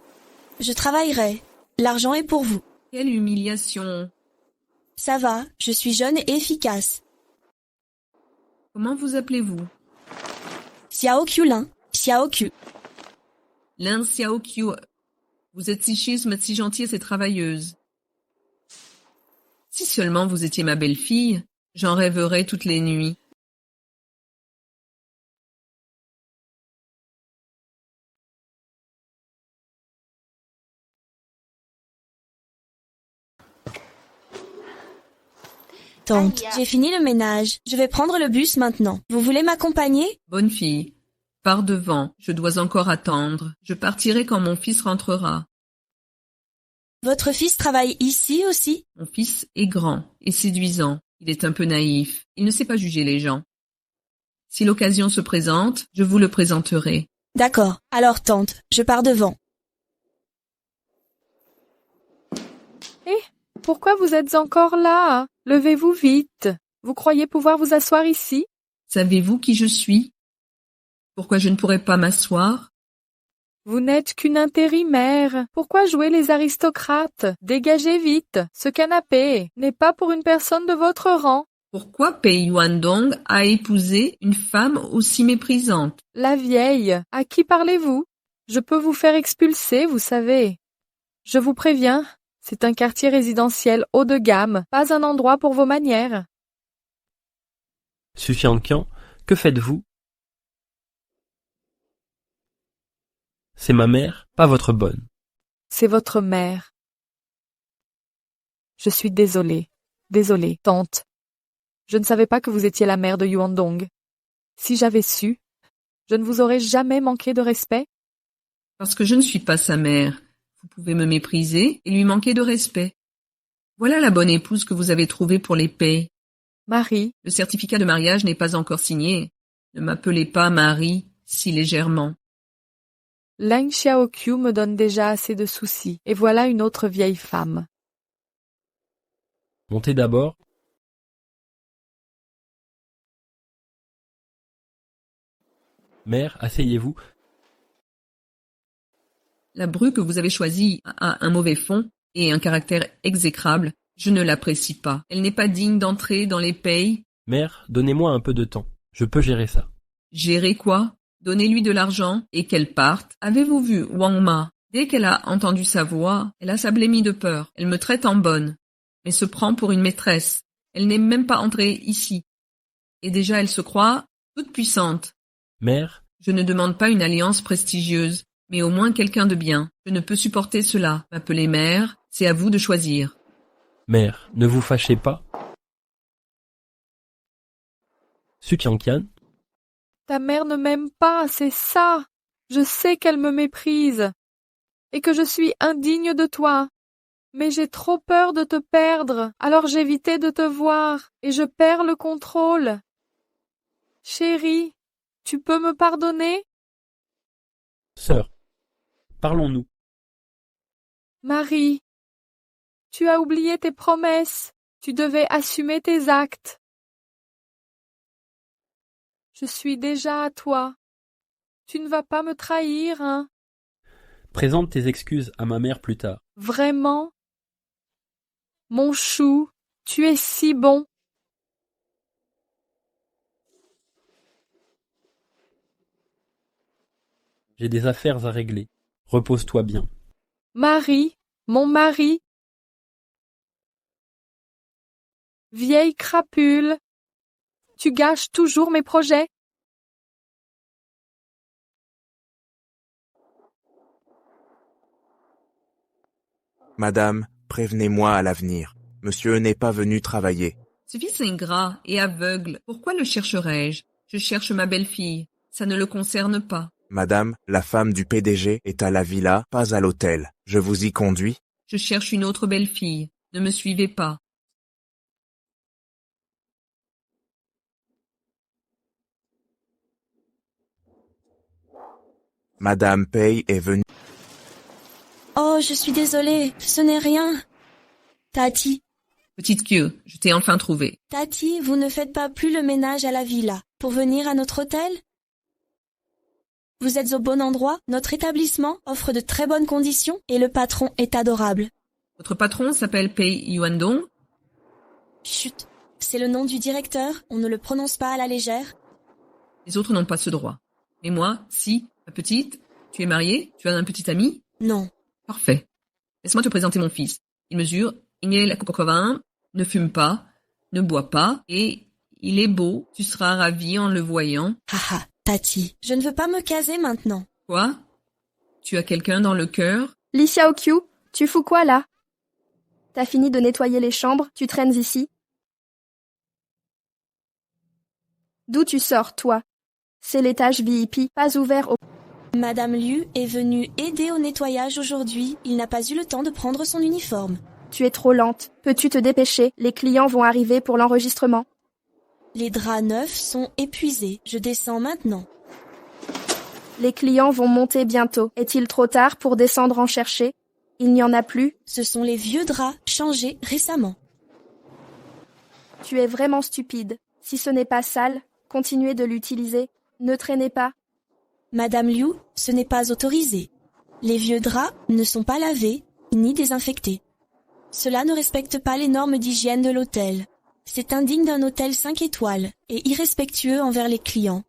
Je travaillerai. L'argent est pour vous. Quelle humiliation! Ça va, je suis jeune et efficace. Comment vous appelez-vous? Xiao Lin, Xiao Q. Lin Xiao Q. Vous êtes si schisme, si gentille et travailleuse. Si seulement vous étiez ma belle-fille, j'en rêverais toutes les nuits. Tante, j'ai fini le ménage. Je vais prendre le bus maintenant. Vous voulez m'accompagner? Bonne fille, pars devant, je dois encore attendre. Je partirai quand mon fils rentrera. Votre fils travaille ici aussi? Mon fils est grand et séduisant. Il est un peu naïf. Il ne sait pas juger les gens. Si l'occasion se présente, je vous le présenterai. D'accord. Alors tante, je pars devant. Pourquoi vous êtes encore là? Levez-vous vite. Vous croyez pouvoir vous asseoir ici? Savez-vous qui je suis? Pourquoi je ne pourrais pas m'asseoir? Vous n'êtes qu'une intérimaire. Pourquoi jouer les aristocrates? Dégagez vite. Ce canapé n'est pas pour une personne de votre rang. Pourquoi Pei Yuandong a épousé une femme aussi méprisante? La vieille. À qui parlez-vous? Je peux vous faire expulser, vous savez. Je vous préviens, c'est un quartier résidentiel haut de gamme, pas un endroit pour vos manières. Sufiankian, que faites-vous? C'est ma mère, pas votre bonne. C'est votre mère. Je suis désolée, tante. Je ne savais pas que vous étiez la mère de Yuandong. Si j'avais su, je ne vous aurais jamais manqué de respect. Parce que je ne suis pas sa mère. Vous pouvez me mépriser et lui manquer de respect. Voilà la bonne épouse que vous avez trouvée pour les Pei. Marie, Le certificat de mariage n'est pas encore signé. Ne m'appelez pas Marie si légèrement. Lin Xiaoqiu me donne déjà assez de soucis, et voilà une autre vieille femme. Montez d'abord. Mère, asseyez-vous. La bru que vous avez choisie a un mauvais fond et un caractère exécrable. Je ne l'apprécie pas. Elle n'est pas digne d'entrer dans les Pei. Mère, donnez-moi un peu de temps. Je peux gérer ça. Gérer quoi? Donnez-lui de l'argent et qu'elle parte. Avez-vous vu Wang Ma? Dès qu'elle a entendu sa voix, elle a sa blêmie de peur. Elle me traite en bonne, mais se prend pour une maîtresse. Elle n'est même pas entrée ici. Et déjà elle se croit toute puissante. Mère, Je ne demande pas une alliance prestigieuse, mais au moins quelqu'un de bien. Je ne peux supporter cela. M'appeler mère, c'est à vous de choisir. mère, ne vous fâchez pas. Su Tianqian, Ta mère ne m'aime pas, c'est ça. Je sais qu'elle me méprise et que je suis indigne de toi. Mais j'ai trop peur de te perdre, alors j'évitais de te voir et je perds le contrôle. Chérie, tu peux me pardonner? Sœur, parlons-nous. Marie, tu as oublié tes promesses. Tu devais assumer tes actes. Je suis déjà à toi. Tu ne vas pas me trahir, hein? Présente tes excuses à ma mère plus tard. Vraiment? Mon chou, tu es si bon. J'ai des affaires à régler. Repose-toi bien. Marie, mon mari. Vieille crapule, tu gâches toujours mes projets. Madame, prévenez-moi à l'avenir. Monsieur n'est pas venu travailler. Ce fils ingrat et aveugle, pourquoi le chercherais-je? Je cherche ma belle-fille. Ça ne le concerne pas. Madame, la femme du PDG est à la villa, pas à l'hôtel. Je vous y conduis? Je cherche une autre belle-fille. Ne me suivez pas. Madame Pei est venue. Oh, je suis désolée, ce n'est rien. Tati, Petite queue, je t'ai enfin trouvé. Tati, vous ne faites pas plus le ménage à la villa pour venir à notre hôtel? Vous êtes au bon endroit, notre établissement offre de très bonnes conditions et le patron est adorable. Votre patron s'appelle Pei Yuandong. Chut, c'est le nom du directeur, on ne le prononce pas à la légère. Les autres n'ont pas ce droit. Mais moi, si, ma petite, tu es mariée, tu as un petit ami? Non. Parfait. Laisse-moi te présenter mon fils. Il mesure 1,80 m, ne fume pas, ne boit pas, et il est beau. Tu seras ravi en le voyant. Haha, Tati, je ne veux pas me caser maintenant. Quoi? Tu as quelqu'un dans le cœur? Li Xiaoqiu, tu fous quoi là? T'as fini de nettoyer les chambres, tu traînes ici? D'où tu sors, toi? C'est l'étage VIP, pas ouvert au... Madame Liu est venue aider au nettoyage aujourd'hui. Il n'a pas eu le temps de prendre son uniforme. Tu es trop lente. Peux-tu te dépêcher? Les clients vont arriver pour l'enregistrement. Les draps neufs sont épuisés. Je descends maintenant. Les clients vont monter bientôt. Est-il trop tard pour descendre en chercher? Il n'y en a plus. Ce sont les vieux draps changés récemment. Tu es vraiment stupide. Si ce n'est pas sale, continuez de l'utiliser. Ne traînez pas. Madame Liu, ce n'est pas autorisé. Les vieux draps ne sont pas lavés ni désinfectés. Cela ne respecte pas les normes d'hygiène de l'hôtel. C'est indigne d'un hôtel 5 étoiles et irrespectueux envers les clients.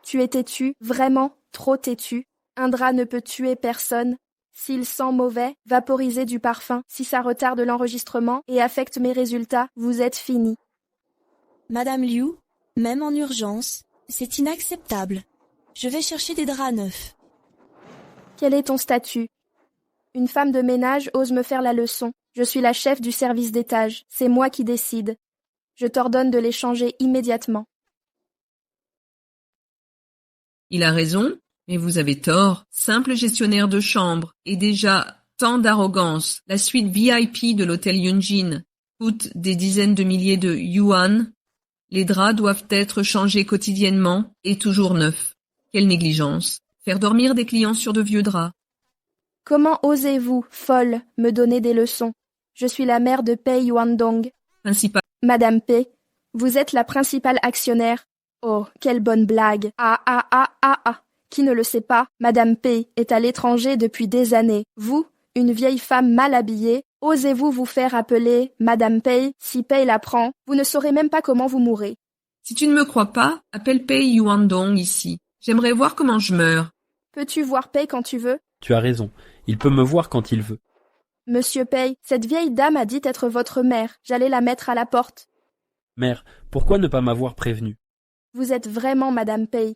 Tu es têtu, vraiment, trop têtu. Un drap ne peut tuer personne. S'il sent mauvais, vaporisez du parfum. Si ça retarde l'enregistrement et affecte mes résultats, vous êtes fini. Madame Liu, même en urgence, c'est inacceptable. Je vais chercher des draps neufs. Quel est ton statut? Une femme de ménage ose me faire la leçon. Je suis la chef du service d'étage. C'est moi qui décide. Je t'ordonne de les changer immédiatement. Il a raison, mais vous avez tort. Simple gestionnaire de chambre, et déjà tant d'arrogance. La suite VIP de l'hôtel Yunjin coûte des dizaines de milliers de yuan. Les draps doivent être changés quotidiennement et toujours neufs. Quelle négligence. Faire dormir des clients sur de vieux draps. Comment osez-vous, folle, me donner des leçons? Je suis la mère de Pei Yuandong. Principal. Madame Pei, vous êtes la principale actionnaire. Oh, quelle bonne blague. Ah. Qui ne le sait pas, Madame Pei est à l'étranger depuis des années. Vous, une vieille femme mal habillée, osez-vous vous faire appeler Madame Pei? Si Pei l'apprend, vous ne saurez même pas comment vous mourrez. Si tu ne me crois pas, appelle Pei Yuandong ici. J'aimerais voir comment je meurs. Peux-tu voir Pei quand tu veux? Tu as raison. Il peut me voir quand il veut. Monsieur Pei, cette vieille dame a dit être votre mère. J'allais la mettre à la porte. Mère, pourquoi ne pas m'avoir prévenu? Vous êtes vraiment Madame Pei.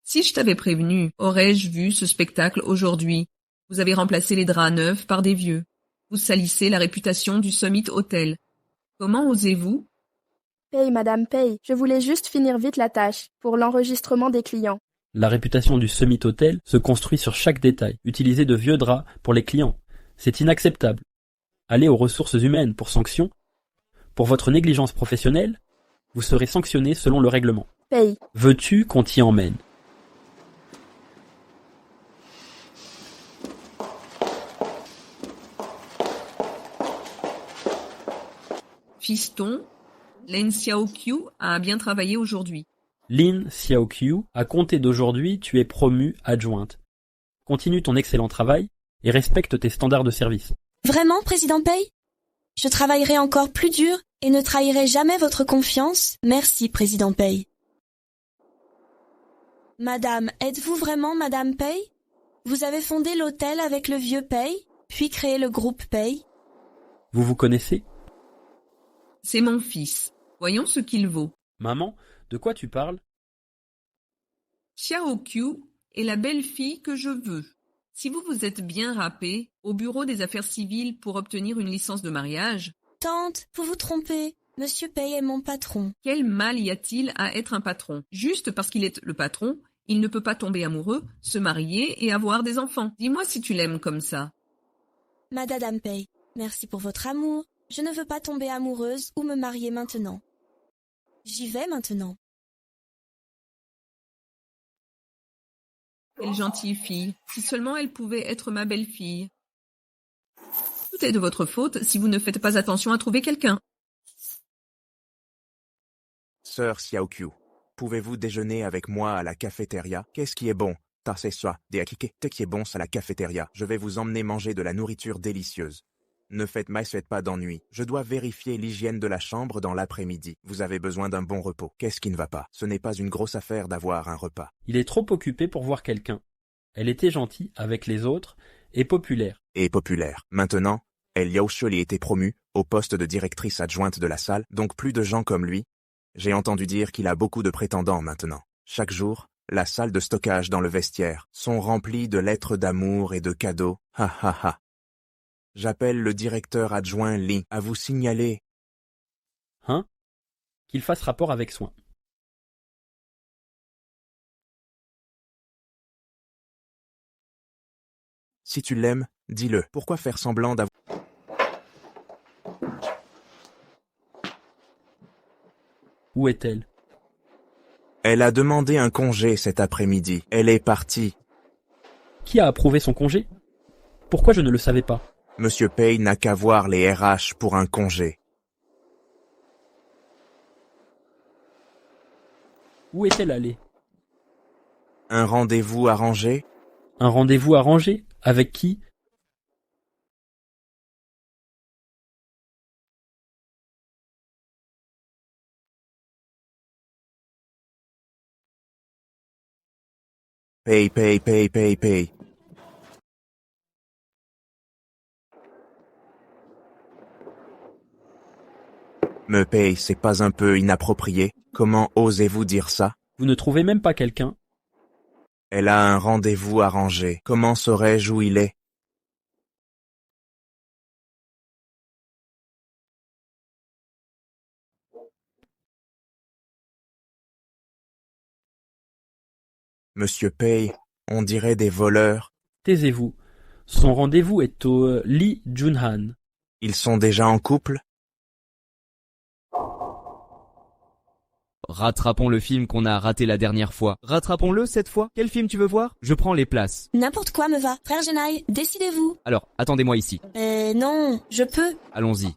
Si je t'avais prévenu, aurais-je vu ce spectacle aujourd'hui? Vous avez remplacé les draps neufs par des vieux. Vous salissez la réputation du Summit Hotel. Comment osez-vous? Paye, Madame, paye. Je voulais juste finir vite la tâche, pour l'enregistrement des clients. La réputation du Summit Hotel se construit sur chaque détail. Utiliser de vieux draps pour les clients, c'est inacceptable. Allez aux ressources humaines pour sanction. Pour votre négligence professionnelle, vous serez sanctionné selon le règlement. Paye. Veux-tu qu'on t'y emmène? Fiston, Lin Xiaoqiu a bien travaillé aujourd'hui. Lin Xiaoqiu, à compter d'aujourd'hui, tu es promue adjointe. Continue ton excellent travail et respecte tes standards de service. Vraiment, Président Pei? Je travaillerai encore plus dur et ne trahirai jamais votre confiance. Merci, Président Pei. Madame, êtes-vous vraiment Madame Pei? Vous avez fondé l'hôtel avec le vieux Pei, puis créé le groupe Pei. Vous vous connaissez? C'est mon fils. Voyons ce qu'il vaut. Maman, de quoi tu parles? Xiaoqiu est la belle-fille que je veux. Si vous vous êtes bien râpé au bureau des affaires civiles pour obtenir une licence de mariage... Tante, vous vous trompez. Monsieur Pei est mon patron. Quel mal y a-t-il à être un patron? Juste parce qu'il est le patron, il ne peut pas tomber amoureux, se marier et avoir des enfants. Dis-moi si tu l'aimes comme ça. Madame Pei, merci pour votre amour. Je ne veux pas tomber amoureuse ou me marier maintenant. J'y vais maintenant. Quelle gentille fille. Si seulement elle pouvait être ma belle-fille. Tout est de votre faute si vous ne faites pas attention à trouver quelqu'un. Sœur Xiaoqiu, pouvez-vous déjeuner avec moi à la cafétéria? Qu'est-ce qui est bon? C'est ça, des akike, qui est bon à la cafétéria. Je vais vous emmener manger de la nourriture délicieuse. Ne faites pas d'ennui. Je dois vérifier l'hygiène de la chambre dans l'après-midi. Vous avez besoin d'un bon repos. Qu'est-ce qui ne va pas? Ce n'est pas une grosse affaire d'avoir un repas. Il est trop occupé pour voir quelqu'un. Elle était gentille avec les autres et populaire. Et populaire. Maintenant, elle Yaoshuli était promue au poste de directrice adjointe de la salle, donc plus de gens comme lui. J'ai entendu dire qu'il a beaucoup de prétendants maintenant. Chaque jour, la salle de stockage dans le vestiaire sont remplies de lettres d'amour et de cadeaux. Ha ha ha. J'appelle le directeur adjoint Li à vous signaler. Hein? Qu'il fasse rapport avec soin. Si tu l'aimes, dis-le. Pourquoi faire semblant d'avoir... Où est-elle? Elle a demandé un congé cet après-midi. Elle est partie. Qui a approuvé son congé? Pourquoi je ne le savais pas? Monsieur Pei n'a qu'à voir les RH pour un congé. Où est-elle allée? Un rendez-vous arrangé? Un rendez-vous arrangé? Avec qui? Pei. Me Pei, c'est pas un peu inapproprié? Comment osez-vous dire ça? Vous ne trouvez même pas quelqu'un? Elle a un rendez-vous arrangé. Comment saurais-je où il est? Monsieur Pei, on dirait des voleurs. Taisez-vous. Son rendez-vous est au Lee Junhan. Ils sont déjà en couple? Rattrapons le film qu'on a raté la dernière fois. Rattrapons-le cette fois. Quel film tu veux voir? Je prends les places. N'importe quoi me va. Frère Genaille, décidez-vous. Alors, attendez-moi ici. Non, je peux. Allons-y.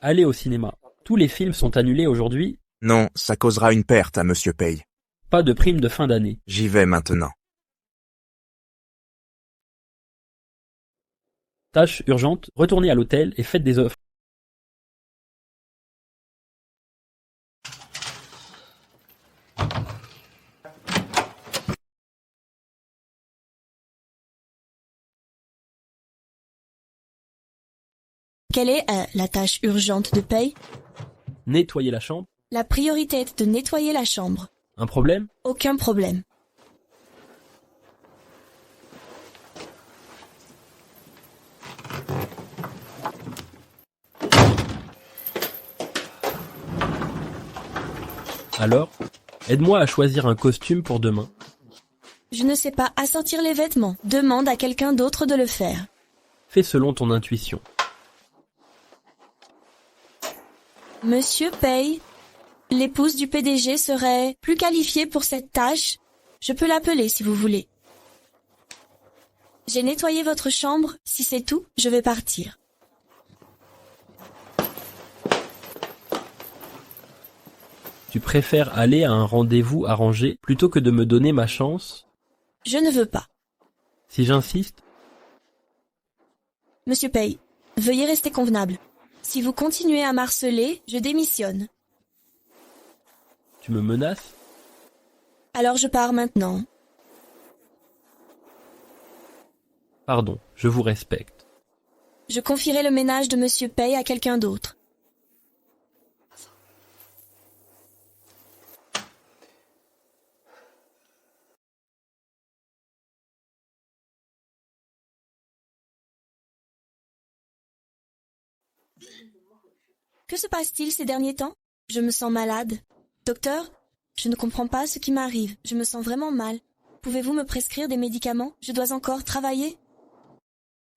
Allez au cinéma. Tous les films sont annulés aujourd'hui. Non, ça causera une perte à Monsieur Pei. Pas de prime de fin d'année. J'y vais maintenant. Tâche urgente, retournez à l'hôtel et faites des offres. Quelle est la tâche urgente de Pei? Nettoyez la chambre. La priorité est de nettoyer la chambre. Un problème? Aucun problème. Alors, aide-moi à choisir un costume pour demain. Je ne sais pas assortir les vêtements. Demande à quelqu'un d'autre de le faire. Fais selon ton intuition. Monsieur Pei, l'épouse du PDG serait plus qualifiée pour cette tâche. Je peux l'appeler si vous voulez. J'ai nettoyé votre chambre. Si c'est tout, je vais partir. Tu préfères aller à un rendez-vous arrangé plutôt que de me donner ma chance? Je ne veux pas. Si j'insiste? Monsieur Pei, veuillez rester convenable. Si vous continuez à m'harceler, je démissionne. Tu me menaces? Alors je pars maintenant. Pardon, je vous respecte. Je confierai le ménage de Monsieur Pei à quelqu'un d'autre. Que se passe-t-il ces derniers temps? Je me sens malade. Docteur, je ne comprends pas ce qui m'arrive. Je me sens vraiment mal. Pouvez-vous me prescrire des médicaments? Je dois encore travailler.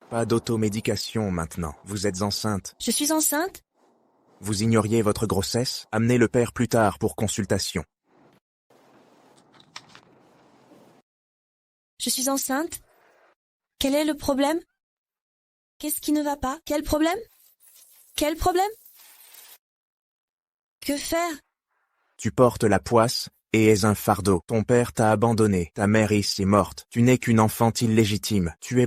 Pas d'automédication maintenant. Vous êtes enceinte. Je suis enceinte? Vous ignoriez votre grossesse? Amenez le père plus tard pour consultation. Je suis enceinte? Quel est le problème? Qu'est-ce qui ne va pas? Quel problème? Quel problème? Que faire? Tu portes la poisse et es un fardeau. Ton père t'a abandonné. Ta mère est ici morte. Tu n'es qu'une enfante illégitime. Tu es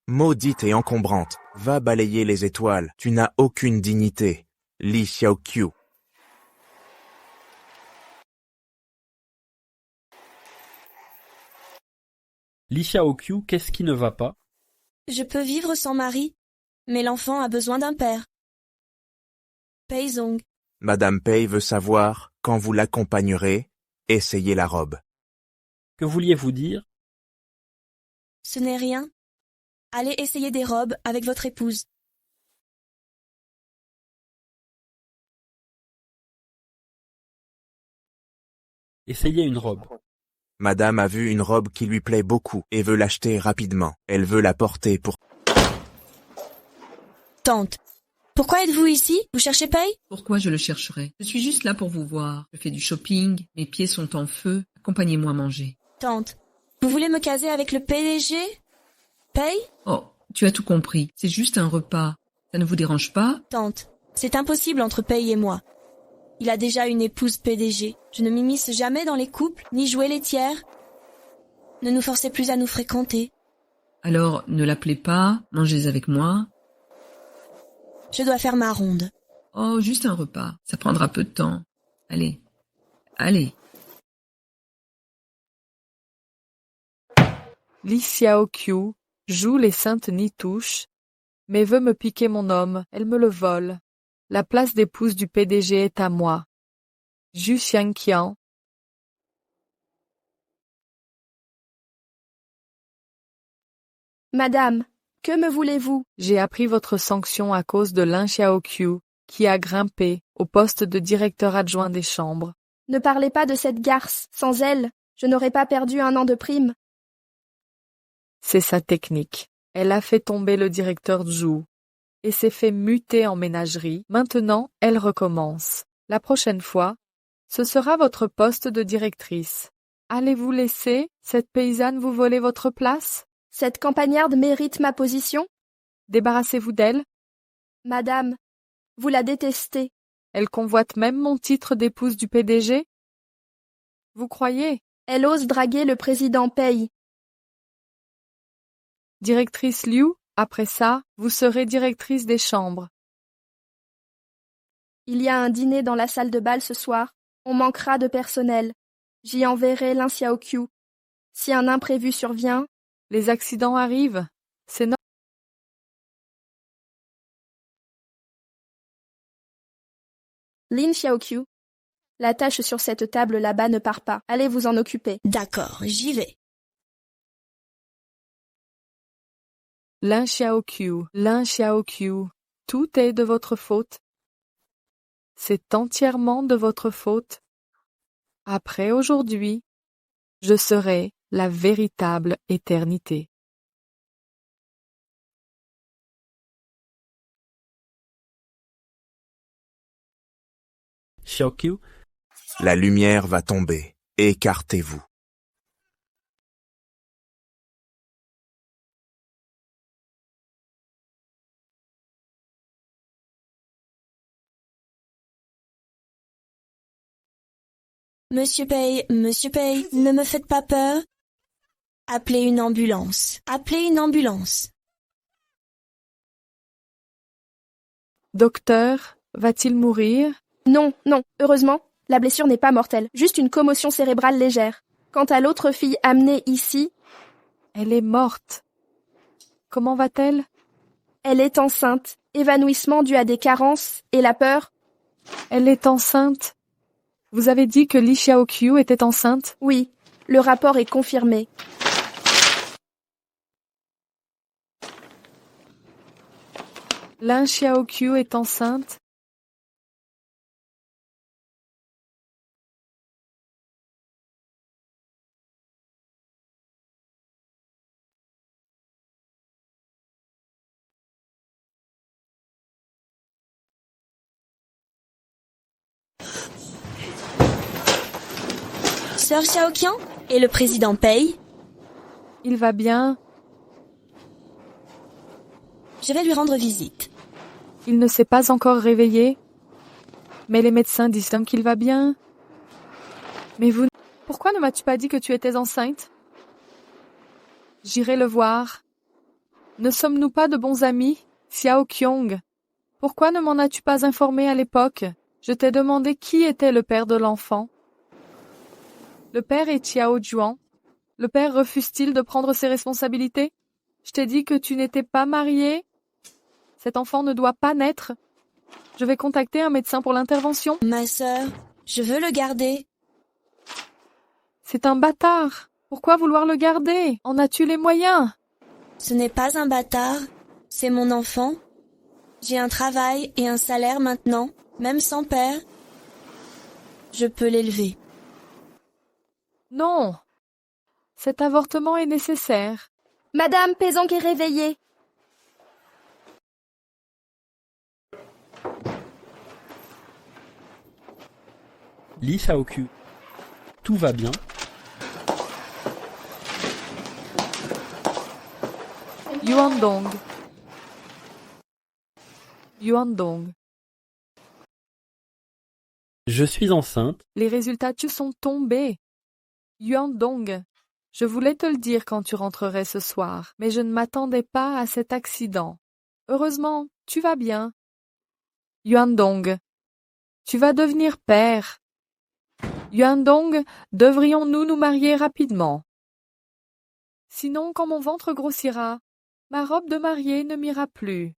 maudite et encombrante. Va balayer les étoiles. Tu n'as aucune dignité. Li Xiaoqiu. Li Xiaoqiu, qu'est-ce qui ne va pas? Je peux vivre sans mari, mais l'enfant a besoin d'un père. Pei Zong. Madame Pei veut savoir quand vous l'accompagnerez. Essayez la robe. Que vouliez-vous dire? Ce n'est rien. Allez essayer des robes avec votre épouse. Essayez une robe. Madame a vu une robe qui lui plaît beaucoup et veut l'acheter rapidement. Elle veut la porter pour... Tante, pourquoi êtes-vous ici? Vous cherchez Pei? Pourquoi je le chercherais? Je suis juste là pour vous voir. Je fais du shopping, mes pieds sont en feu. Accompagnez-moi à manger. Tante, vous voulez me caser avec le PDG? Pei? Oh, tu as tout compris. C'est juste un repas. Ça ne vous dérange pas? Tante, c'est impossible entre Pei et moi. Il a déjà une épouse PDG. Je ne m'immisce jamais dans les couples, ni jouer les tiers. Ne nous forcez plus à nous fréquenter. Alors, ne l'appelez pas, mangez avec moi. Je dois faire ma ronde. Oh, juste un repas. Ça prendra peu de temps. Allez. Allez. Li Xiaoqiu joue les saintes nitouches, mais veut me piquer mon homme, elle me le vole. La place d'épouse du PDG est à moi. Zhu Xiangqian. Madame, que me voulez-vous? J'ai appris votre sanction à cause de Lin Xiaoqiu, qui a grimpé au poste de directeur adjoint des chambres. Ne parlez pas de cette garce. Sans elle, je n'aurais pas perdu 1 an de prime. C'est sa technique. Elle a fait tomber le directeur Zhu et s'est fait muter en ménagerie. Maintenant, elle recommence. La prochaine fois, ce sera votre poste de directrice. Allez-vous laisser cette paysanne vous voler votre place? Cette campagnarde mérite ma position? Débarrassez-vous d'elle. Madame, vous la détestez. Elle convoite même mon titre d'épouse du PDG? Vous croyez? Elle ose draguer le président Pei. Directrice Liu, après ça, vous serez directrice des chambres. Il y a un dîner dans la salle de bal ce soir. On manquera de personnel. J'y enverrai Lin Xiaoqiu. Si un imprévu survient... Les accidents arrivent. C'est normal. Lin Xiaoqiu, La tâche sur cette table là-bas ne part pas. Allez vous en occuper. D'accord, j'y vais. Lin Xiaoqiu, tout est de votre faute. C'est entièrement de votre faute. Après aujourd'hui, je serai la véritable éternité. Xiaoqiu, La lumière va tomber. Écartez-vous. Monsieur Pei, ne me faites pas peur. Appelez une ambulance. Appelez une ambulance. Docteur, va-t-il mourir? Non, heureusement, la blessure n'est pas mortelle, juste une commotion cérébrale légère. Quant à l'autre fille amenée ici, Elle est morte. Comment va-t-elle? elle est enceinte, évanouissement dû à des carences et la peur. Elle est enceinte. Vous avez dit que Li Xiaoqiu était enceinte? Oui, le rapport est confirmé. Lin Xiaoqiu est enceinte. Sœur Xiaoqian et le président Pei, Il va bien. je vais lui rendre visite. Il ne s'est pas encore réveillé. Mais les médecins disent donc qu'il va bien. Mais vous, pourquoi ne m'as-tu pas dit que tu étais enceinte? J'irai le voir. Ne sommes-nous pas de bons amis, Xiaoqiong? Pourquoi ne m'en as-tu pas informé à l'époque? Je t'ai demandé qui était le père de l'enfant. Le père est Xiao Juan. Le père refuse-t-il de prendre ses responsabilités? Je t'ai dit que tu n'étais pas mariée. Cet enfant ne doit pas naître. Je vais contacter un médecin pour l'intervention. Ma sœur, je veux le garder. C'est un bâtard. Pourquoi vouloir le garder? En as-tu les moyens? Ce n'est pas un bâtard, c'est mon enfant. J'ai un travail et un salaire maintenant, même sans père. Je peux l'élever. Non. Cet avortement est nécessaire. Madame Pézong est réveillée. Li Xiaoqiu, tout va bien. Yuandong. Yuandong. Je suis enceinte. Les résultats sont tombés. Yuandong. Je voulais te le dire quand tu rentrerais ce soir, mais je ne m'attendais pas à cet accident. Heureusement, tu vas bien. Yuandong. Tu vas devenir père. Yuandong, devrions-nous nous marier rapidement? Sinon, quand mon ventre grossira, ma robe de mariée ne m'ira plus.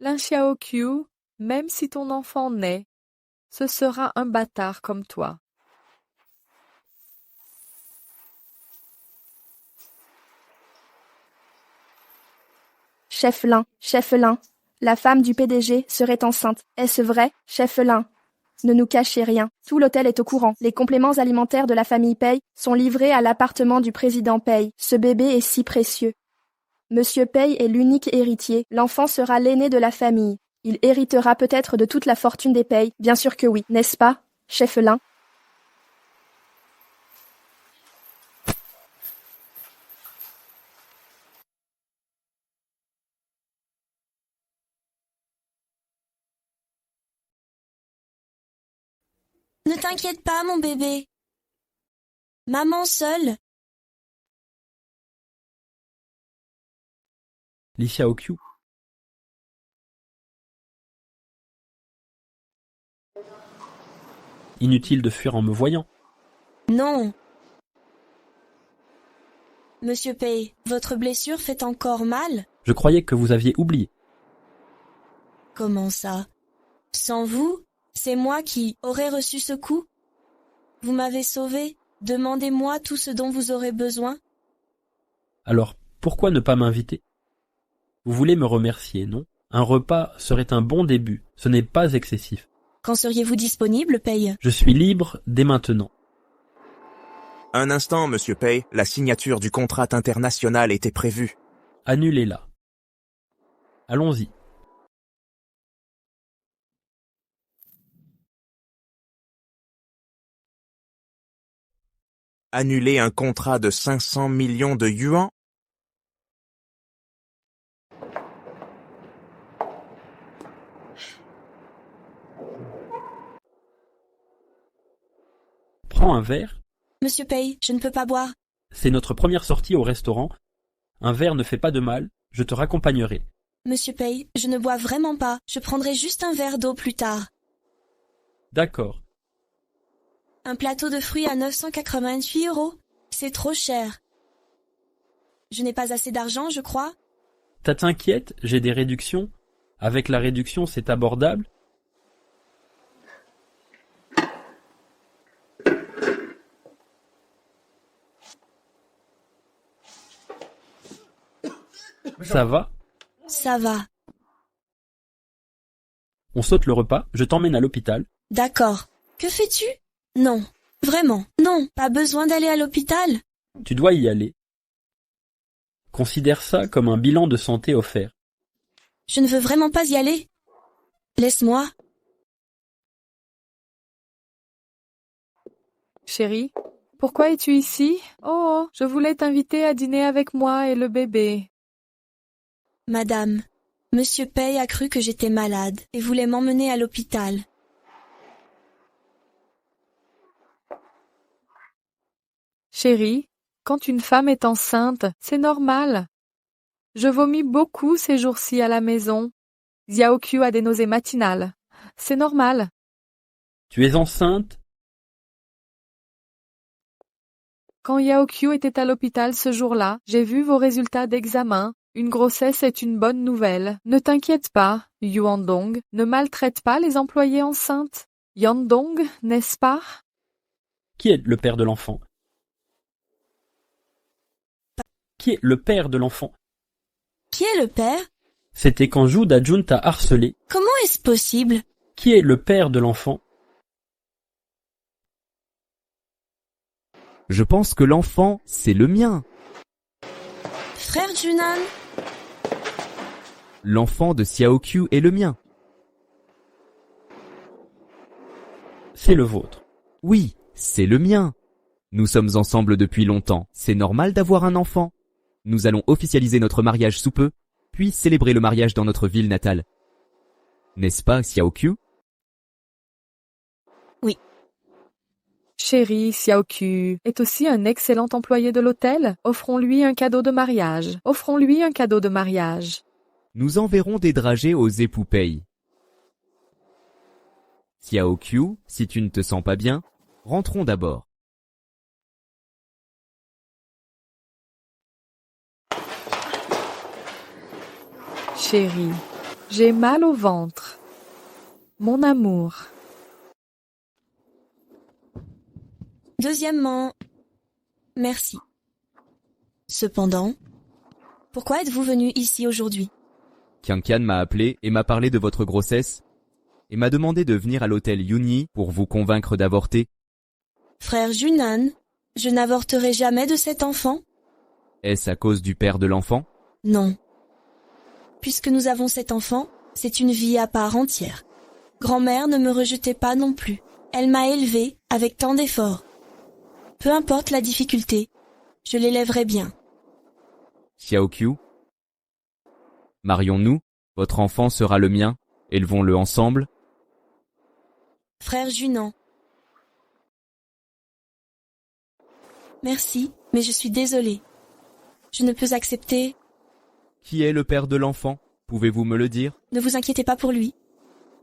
Lin Xiaoqiu, même si ton enfant naît, ce sera un bâtard comme toi. Chef Lin, la femme du PDG serait enceinte. Est-ce vrai, chef Lin? Ne nous cachez rien. Tout l'hôtel est au courant. Les compléments alimentaires de la famille Pei sont livrés à l'appartement du président Pei. Ce bébé est si précieux. Monsieur Pei est l'unique héritier. L'enfant sera l'aîné de la famille. Il héritera peut-être de toute la fortune des Pei. Bien sûr que oui, n'est-ce pas, chef Lin? Ne t'inquiète pas, mon bébé. Maman seule. Li Xiaoqiu. Inutile de fuir en me voyant. Non. Monsieur Pei, votre blessure fait encore mal? Je croyais que vous aviez oublié. Comment ça? Sans vous, C'est moi qui aurais reçu ce coup. Vous m'avez sauvé. Demandez-moi tout ce dont vous aurez besoin. Alors, pourquoi ne pas m'inviter? Vous voulez me remercier, non? Un repas serait un bon début, ce n'est pas excessif. Quand seriez-vous disponible, Paye? Je suis libre dès maintenant. Un instant, monsieur Pay, la signature du contrat international était prévue. Annulez-la. Allons-y. Annuler un contrat de 500 millions de yuans? Prends un verre. Monsieur Paye, je ne peux pas boire. C'est notre première sortie au restaurant. Un verre ne fait pas de mal, je te raccompagnerai. Monsieur Paye, je ne bois vraiment pas. Je prendrai juste un verre d'eau plus tard. D'accord. Un plateau de fruits à 988 €. C'est trop cher. Je n'ai pas assez d'argent, je crois. T'inquiète, j'ai des réductions. Avec la réduction, c'est abordable. Ça va? Ça va. On saute le repas, je t'emmène à l'hôpital. D'accord. Que fais-tu? Non. Vraiment. Non. Pas besoin d'aller à l'hôpital. Tu dois y aller. Considère ça comme un bilan de santé offert. Je ne veux vraiment pas y aller. Laisse-moi. Chérie, pourquoi es-tu ici? Oh, je voulais t'inviter à dîner avec moi et le bébé. Madame, Monsieur Paye a cru que j'étais malade et voulait m'emmener à l'hôpital. Chérie, quand une femme est enceinte, c'est normal. Je vomis beaucoup ces jours-ci à la maison. Xiaoqiu a des nausées matinales. C'est normal. Tu es enceinte? Quand Xiaoqiu était à l'hôpital ce jour-là, j'ai vu vos résultats d'examen. Une grossesse est une bonne nouvelle. Ne t'inquiète pas, Yuandong. Ne maltraite pas les employées enceintes. Yandong, n'est-ce pas? Qui est le père de l'enfant? Qui est le père de l'enfant? Qui est le père? C'était quand Zhu Dajun t'a harcelé. Comment est-ce possible? Qui est le père de l'enfant? Je pense que l'enfant, c'est le mien. Frère Junan? L'enfant de Xiaoqiu est le mien. C'est le vôtre. Oui, c'est le mien. Nous sommes ensemble depuis longtemps. C'est normal d'avoir un enfant. Nous allons officialiser notre mariage sous peu, puis célébrer le mariage dans notre ville natale. N'est-ce pas, Xiaoqiu? Oui. Chérie, Xiaoqiu est aussi un excellent employé de l'hôtel. Offrons-lui un cadeau de mariage. Offrons-lui un cadeau de mariage. Nous enverrons des dragées aux époux Pei. Xiaoqiu, si tu ne te sens pas bien, rentrons d'abord. Chérie, j'ai mal au ventre. Mon amour. Deuxièmement, merci. Cependant, pourquoi êtes-vous venu ici aujourd'hui? Qianqian m'a appelé et m'a parlé de votre grossesse et m'a demandé de venir à l'hôtel Yunyi pour vous convaincre d'avorter. Frère Junan, je n'avorterai jamais de cet enfant? Est-ce à cause du père de l'enfant? Non. Puisque nous avons cet enfant, c'est une vie à part entière. Grand-mère ne me rejetait pas non plus. Elle m'a élevée avec tant d'efforts. Peu importe la difficulté, je l'élèverai bien. Xiaoqiu, marions-nous, votre enfant sera le mien, élevons-le ensemble. Frère Junan. Merci, mais je suis désolée. Je ne peux accepter. Qui est le père de l'enfant? Pouvez-vous me le dire? Ne vous inquiétez pas pour lui.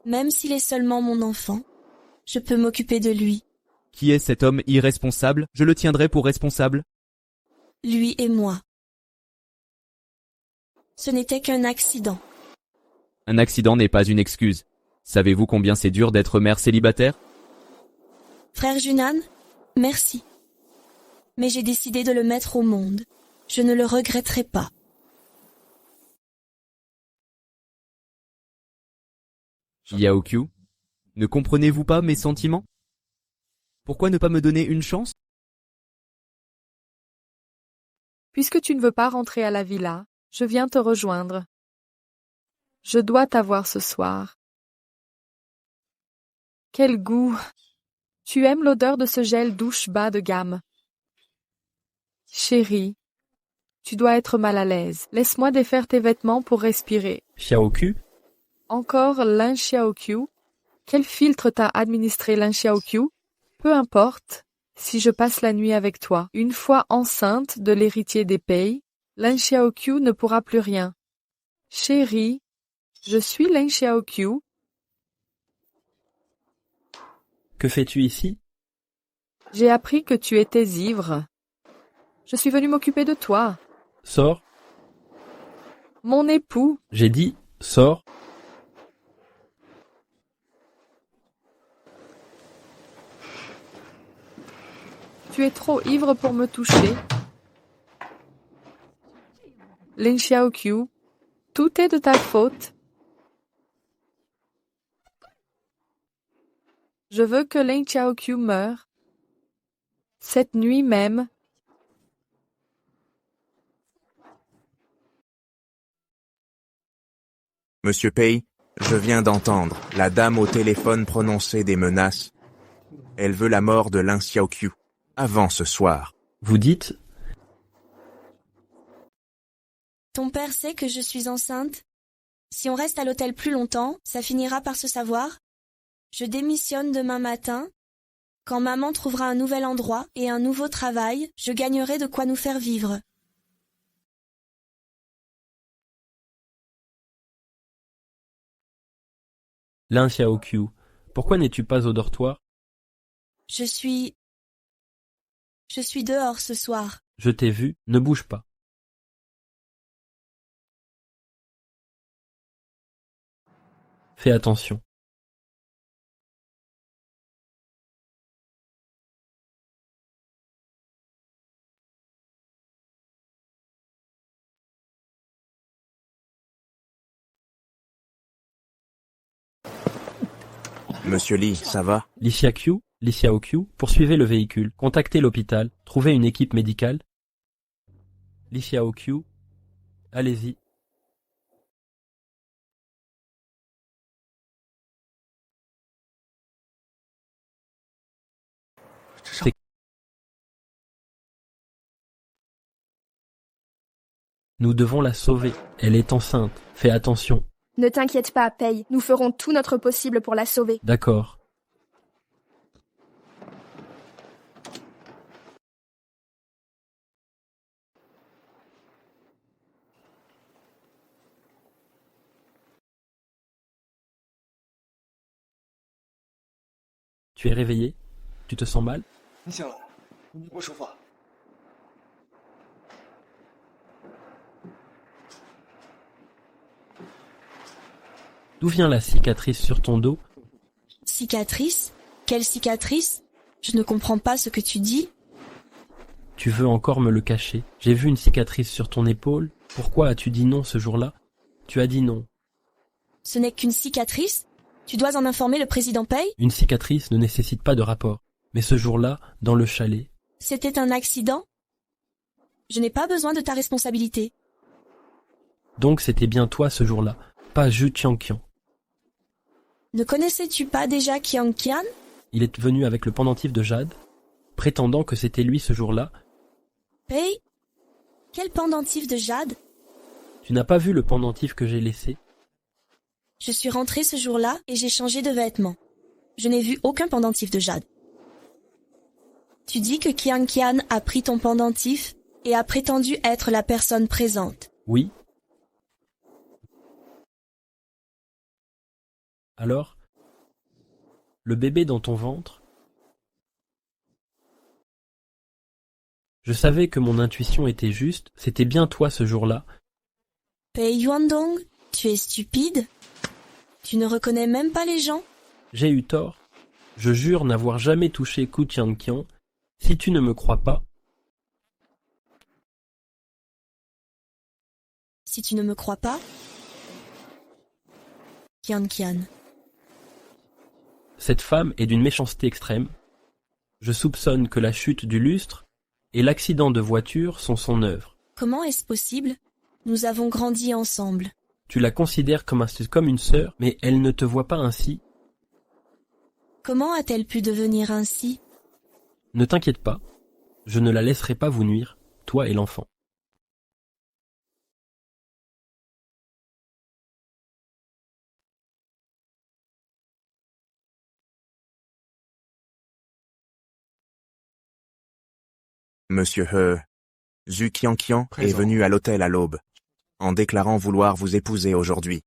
Même s'il est seulement mon enfant, je peux m'occuper de lui. Qui est cet homme irresponsable? Je le tiendrai pour responsable. Lui et moi. Ce n'était qu'un accident. Un accident n'est pas une excuse. Savez-vous combien c'est dur d'être mère célibataire? Frère Junan, merci. Mais j'ai décidé de le mettre au monde. Je ne le regretterai pas. Yaokyu, ne comprenez-vous pas mes sentiments? Pourquoi ne pas me donner une chance? Puisque tu ne veux pas rentrer à la villa, je viens te rejoindre. Je dois t'avoir ce soir. Quel goût! Tu aimes l'odeur de ce gel douche bas de gamme. Chérie, tu dois être mal à l'aise. Laisse-moi défaire tes vêtements pour respirer. Xiaoku, Encore Lin Xiaoqiu? Quel filtre t'a administré Lin Xiaoqiu? Peu importe, si je passe la nuit avec toi. Une fois enceinte de l'héritier des Pei, Lin Xiaoqiu ne pourra plus rien. Chérie, je suis Lin Xiaoqiu. que fais-tu ici? J'ai appris que tu étais ivre. Je suis venue m'occuper de toi. Sors. Mon époux, J'ai dit, sors. tu es trop ivre pour me toucher. Lin Xiaoqiu, tout est de ta faute. Je veux que Lin Xiaoqiu meure. Cette nuit même. Monsieur Pei, je viens d'entendre la dame au téléphone prononcer des menaces. Elle veut la mort de Lin Xiaoqiu, avant ce soir. Vous dites, Ton père sait que je suis enceinte? Si on reste à l'hôtel plus longtemps, ça finira par se savoir. Je démissionne demain matin. Quand maman trouvera un nouvel endroit et un nouveau travail, je gagnerai de quoi nous faire vivre. Lin Xiaoqiu, pourquoi n'es-tu pas au dortoir? Je suis dehors ce soir. Je t'ai vu, ne bouge pas. Fais attention. Monsieur Li, ça va? Li Xiaoqiu, poursuivez le véhicule, contactez l'hôpital, trouvez une équipe médicale. Li Xiaoqiu, allez-y. Nous devons la sauver. Elle est enceinte. Fais attention. Ne t'inquiète pas, Pei, nous ferons tout notre possible pour la sauver. D'accord. Tu es réveillé? Tu te sens mal? D'où vient la cicatrice sur ton dos? Cicatrice? Quelle cicatrice? Je ne comprends pas ce que tu dis. Tu veux encore me le cacher. J'ai vu une cicatrice sur ton épaule. Pourquoi as-tu dit non ce jour-là? Tu as dit non. Ce n'est qu'une cicatrice? Tu dois en informer le président Pei? Une cicatrice ne nécessite pas de rapport. Mais ce jour-là, dans le chalet... C'était un accident? Je n'ai pas besoin de ta responsabilité. Donc c'était bien toi ce jour-là, pas Zhu Tianqian. Ne connaissais-tu pas déjà Qiang Qian? Il est venu avec le pendentif de Jade, prétendant que c'était lui ce jour-là. Pei? Quel pendentif de Jade? Tu n'as pas vu le pendentif que j'ai laissé? Je suis rentrée ce jour-là et j'ai changé de vêtements. Je n'ai vu aucun pendentif de Jade. Tu dis que Qiang Qian a pris ton pendentif et a prétendu être la personne présente. Oui. Alors, le bébé dans ton ventre? Je savais que mon intuition était juste, c'était bien toi ce jour-là. Pei Yuandong, tu es stupide? Tu ne reconnais même pas les gens? J'ai eu tort. Je jure n'avoir jamais touché Ku Tianqian. Si tu ne me crois pas, Si tu ne me crois pas, Qian Qian. cette femme est d'une méchanceté extrême. Je soupçonne que la chute du lustre et l'accident de voiture sont son œuvre. Comment est-ce possible? Nous avons grandi ensemble. Tu la considères comme une sœur, mais elle ne te voit pas ainsi. Comment a-t-elle pu devenir ainsi? Ne t'inquiète pas, je ne la laisserai pas vous nuire, toi et l'enfant. Monsieur He, Zhu Qianqian est Présent. venu à l'hôtel à l'aube, en déclarant vouloir vous épouser aujourd'hui.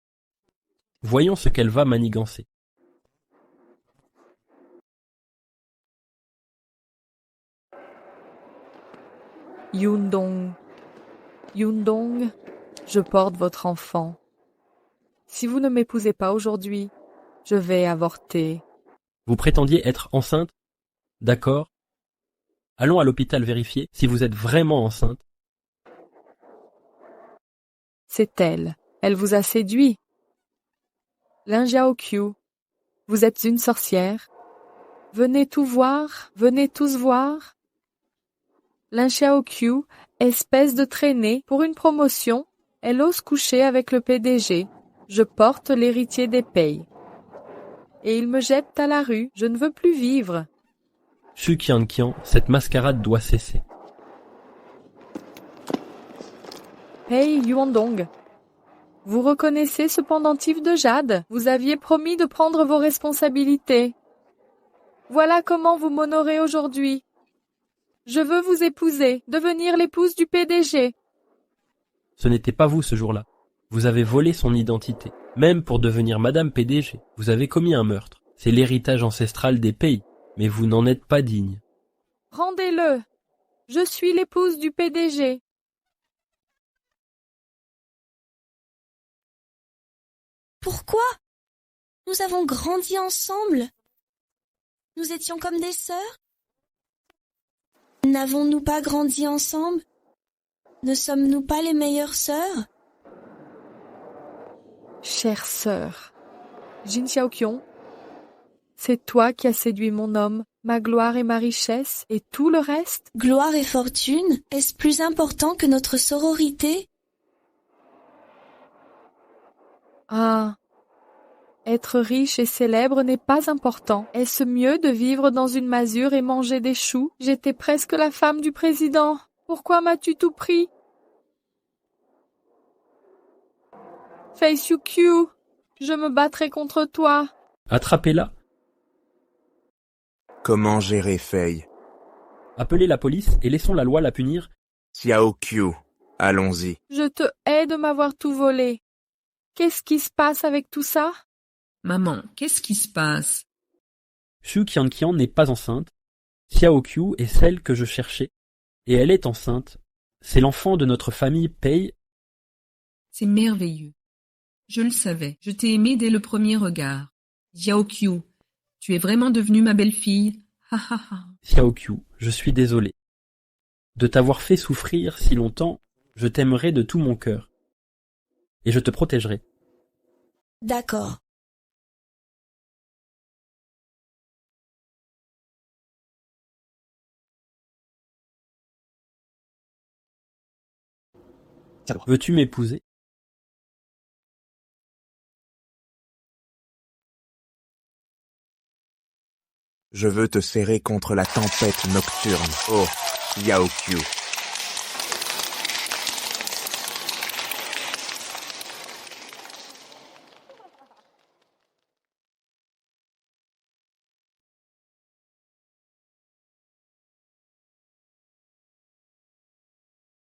Voyons ce qu'elle va manigancer. Yundong, Yundong, je porte votre enfant. Si vous ne m'épousez pas aujourd'hui, je vais avorter. Vous prétendiez être enceinte? D'accord. Allons à l'hôpital vérifier si vous êtes vraiment enceinte. C'est elle. Elle vous a séduit. Lin Xiaoqiu, vous êtes une sorcière. Venez tout voir, venez tous voir. Lin Xiaoqiu, espèce de traînée, pour une promotion, elle ose coucher avec le PDG. Je porte l'héritier des Pei. Et il me jette à la rue, je ne veux plus vivre. Xu Qianqian, cette mascarade doit cesser. Pei Yuandong, vous reconnaissez ce pendentif de jade? Vous aviez promis de prendre vos responsabilités. Voilà comment vous m'honorez aujourd'hui. Je veux vous épouser, devenir l'épouse du PDG. Ce n'était pas vous ce jour-là. Vous avez volé son identité. Même pour devenir Madame PDG, vous avez commis un meurtre. C'est l'héritage ancestral des pays, mais vous n'en êtes pas digne. Rendez-le. Je suis l'épouse du PDG. Pourquoi? Nous avons grandi ensemble. Nous étions comme des sœurs. N'avons-nous pas grandi ensemble? Ne sommes-nous pas les meilleures sœurs? Chère sœur, Jin Xiaoqian, c'est toi qui as séduit mon homme, ma gloire et ma richesse, et tout le reste? Gloire et fortune, est-ce plus important que notre sororité? Ah, être riche et célèbre n'est pas important. Est-ce mieux de vivre dans une masure et manger des choux? J'étais presque la femme du président. Pourquoi m'as-tu tout pris? Fei Xiuqiu, je me battrai contre toi. Attrapez-la. Comment gérer Fei? Appelez la police et laissons la loi la punir. Xiaoqiu, allons-y. Je te hais de m'avoir tout volé. Qu'est-ce qui se passe avec tout ça? Maman, qu'est-ce qui se passe? Xu Qianqian n'est pas enceinte. Xiaoqiu est celle que je cherchais. Et elle est enceinte. C'est l'enfant de notre famille Pei. C'est merveilleux. Je le savais, je t'ai aimé dès le premier regard. Xiaoqiu, tu es vraiment devenue ma belle-fille. Ha ha ha. Xiaoqiu, je suis désolé. De t'avoir fait souffrir si longtemps, je t'aimerai de tout mon cœur. Et je te protégerai. D'accord. Veux-tu m'épouser? Je veux te serrer contre la tempête nocturne, oh Xiaoqiu.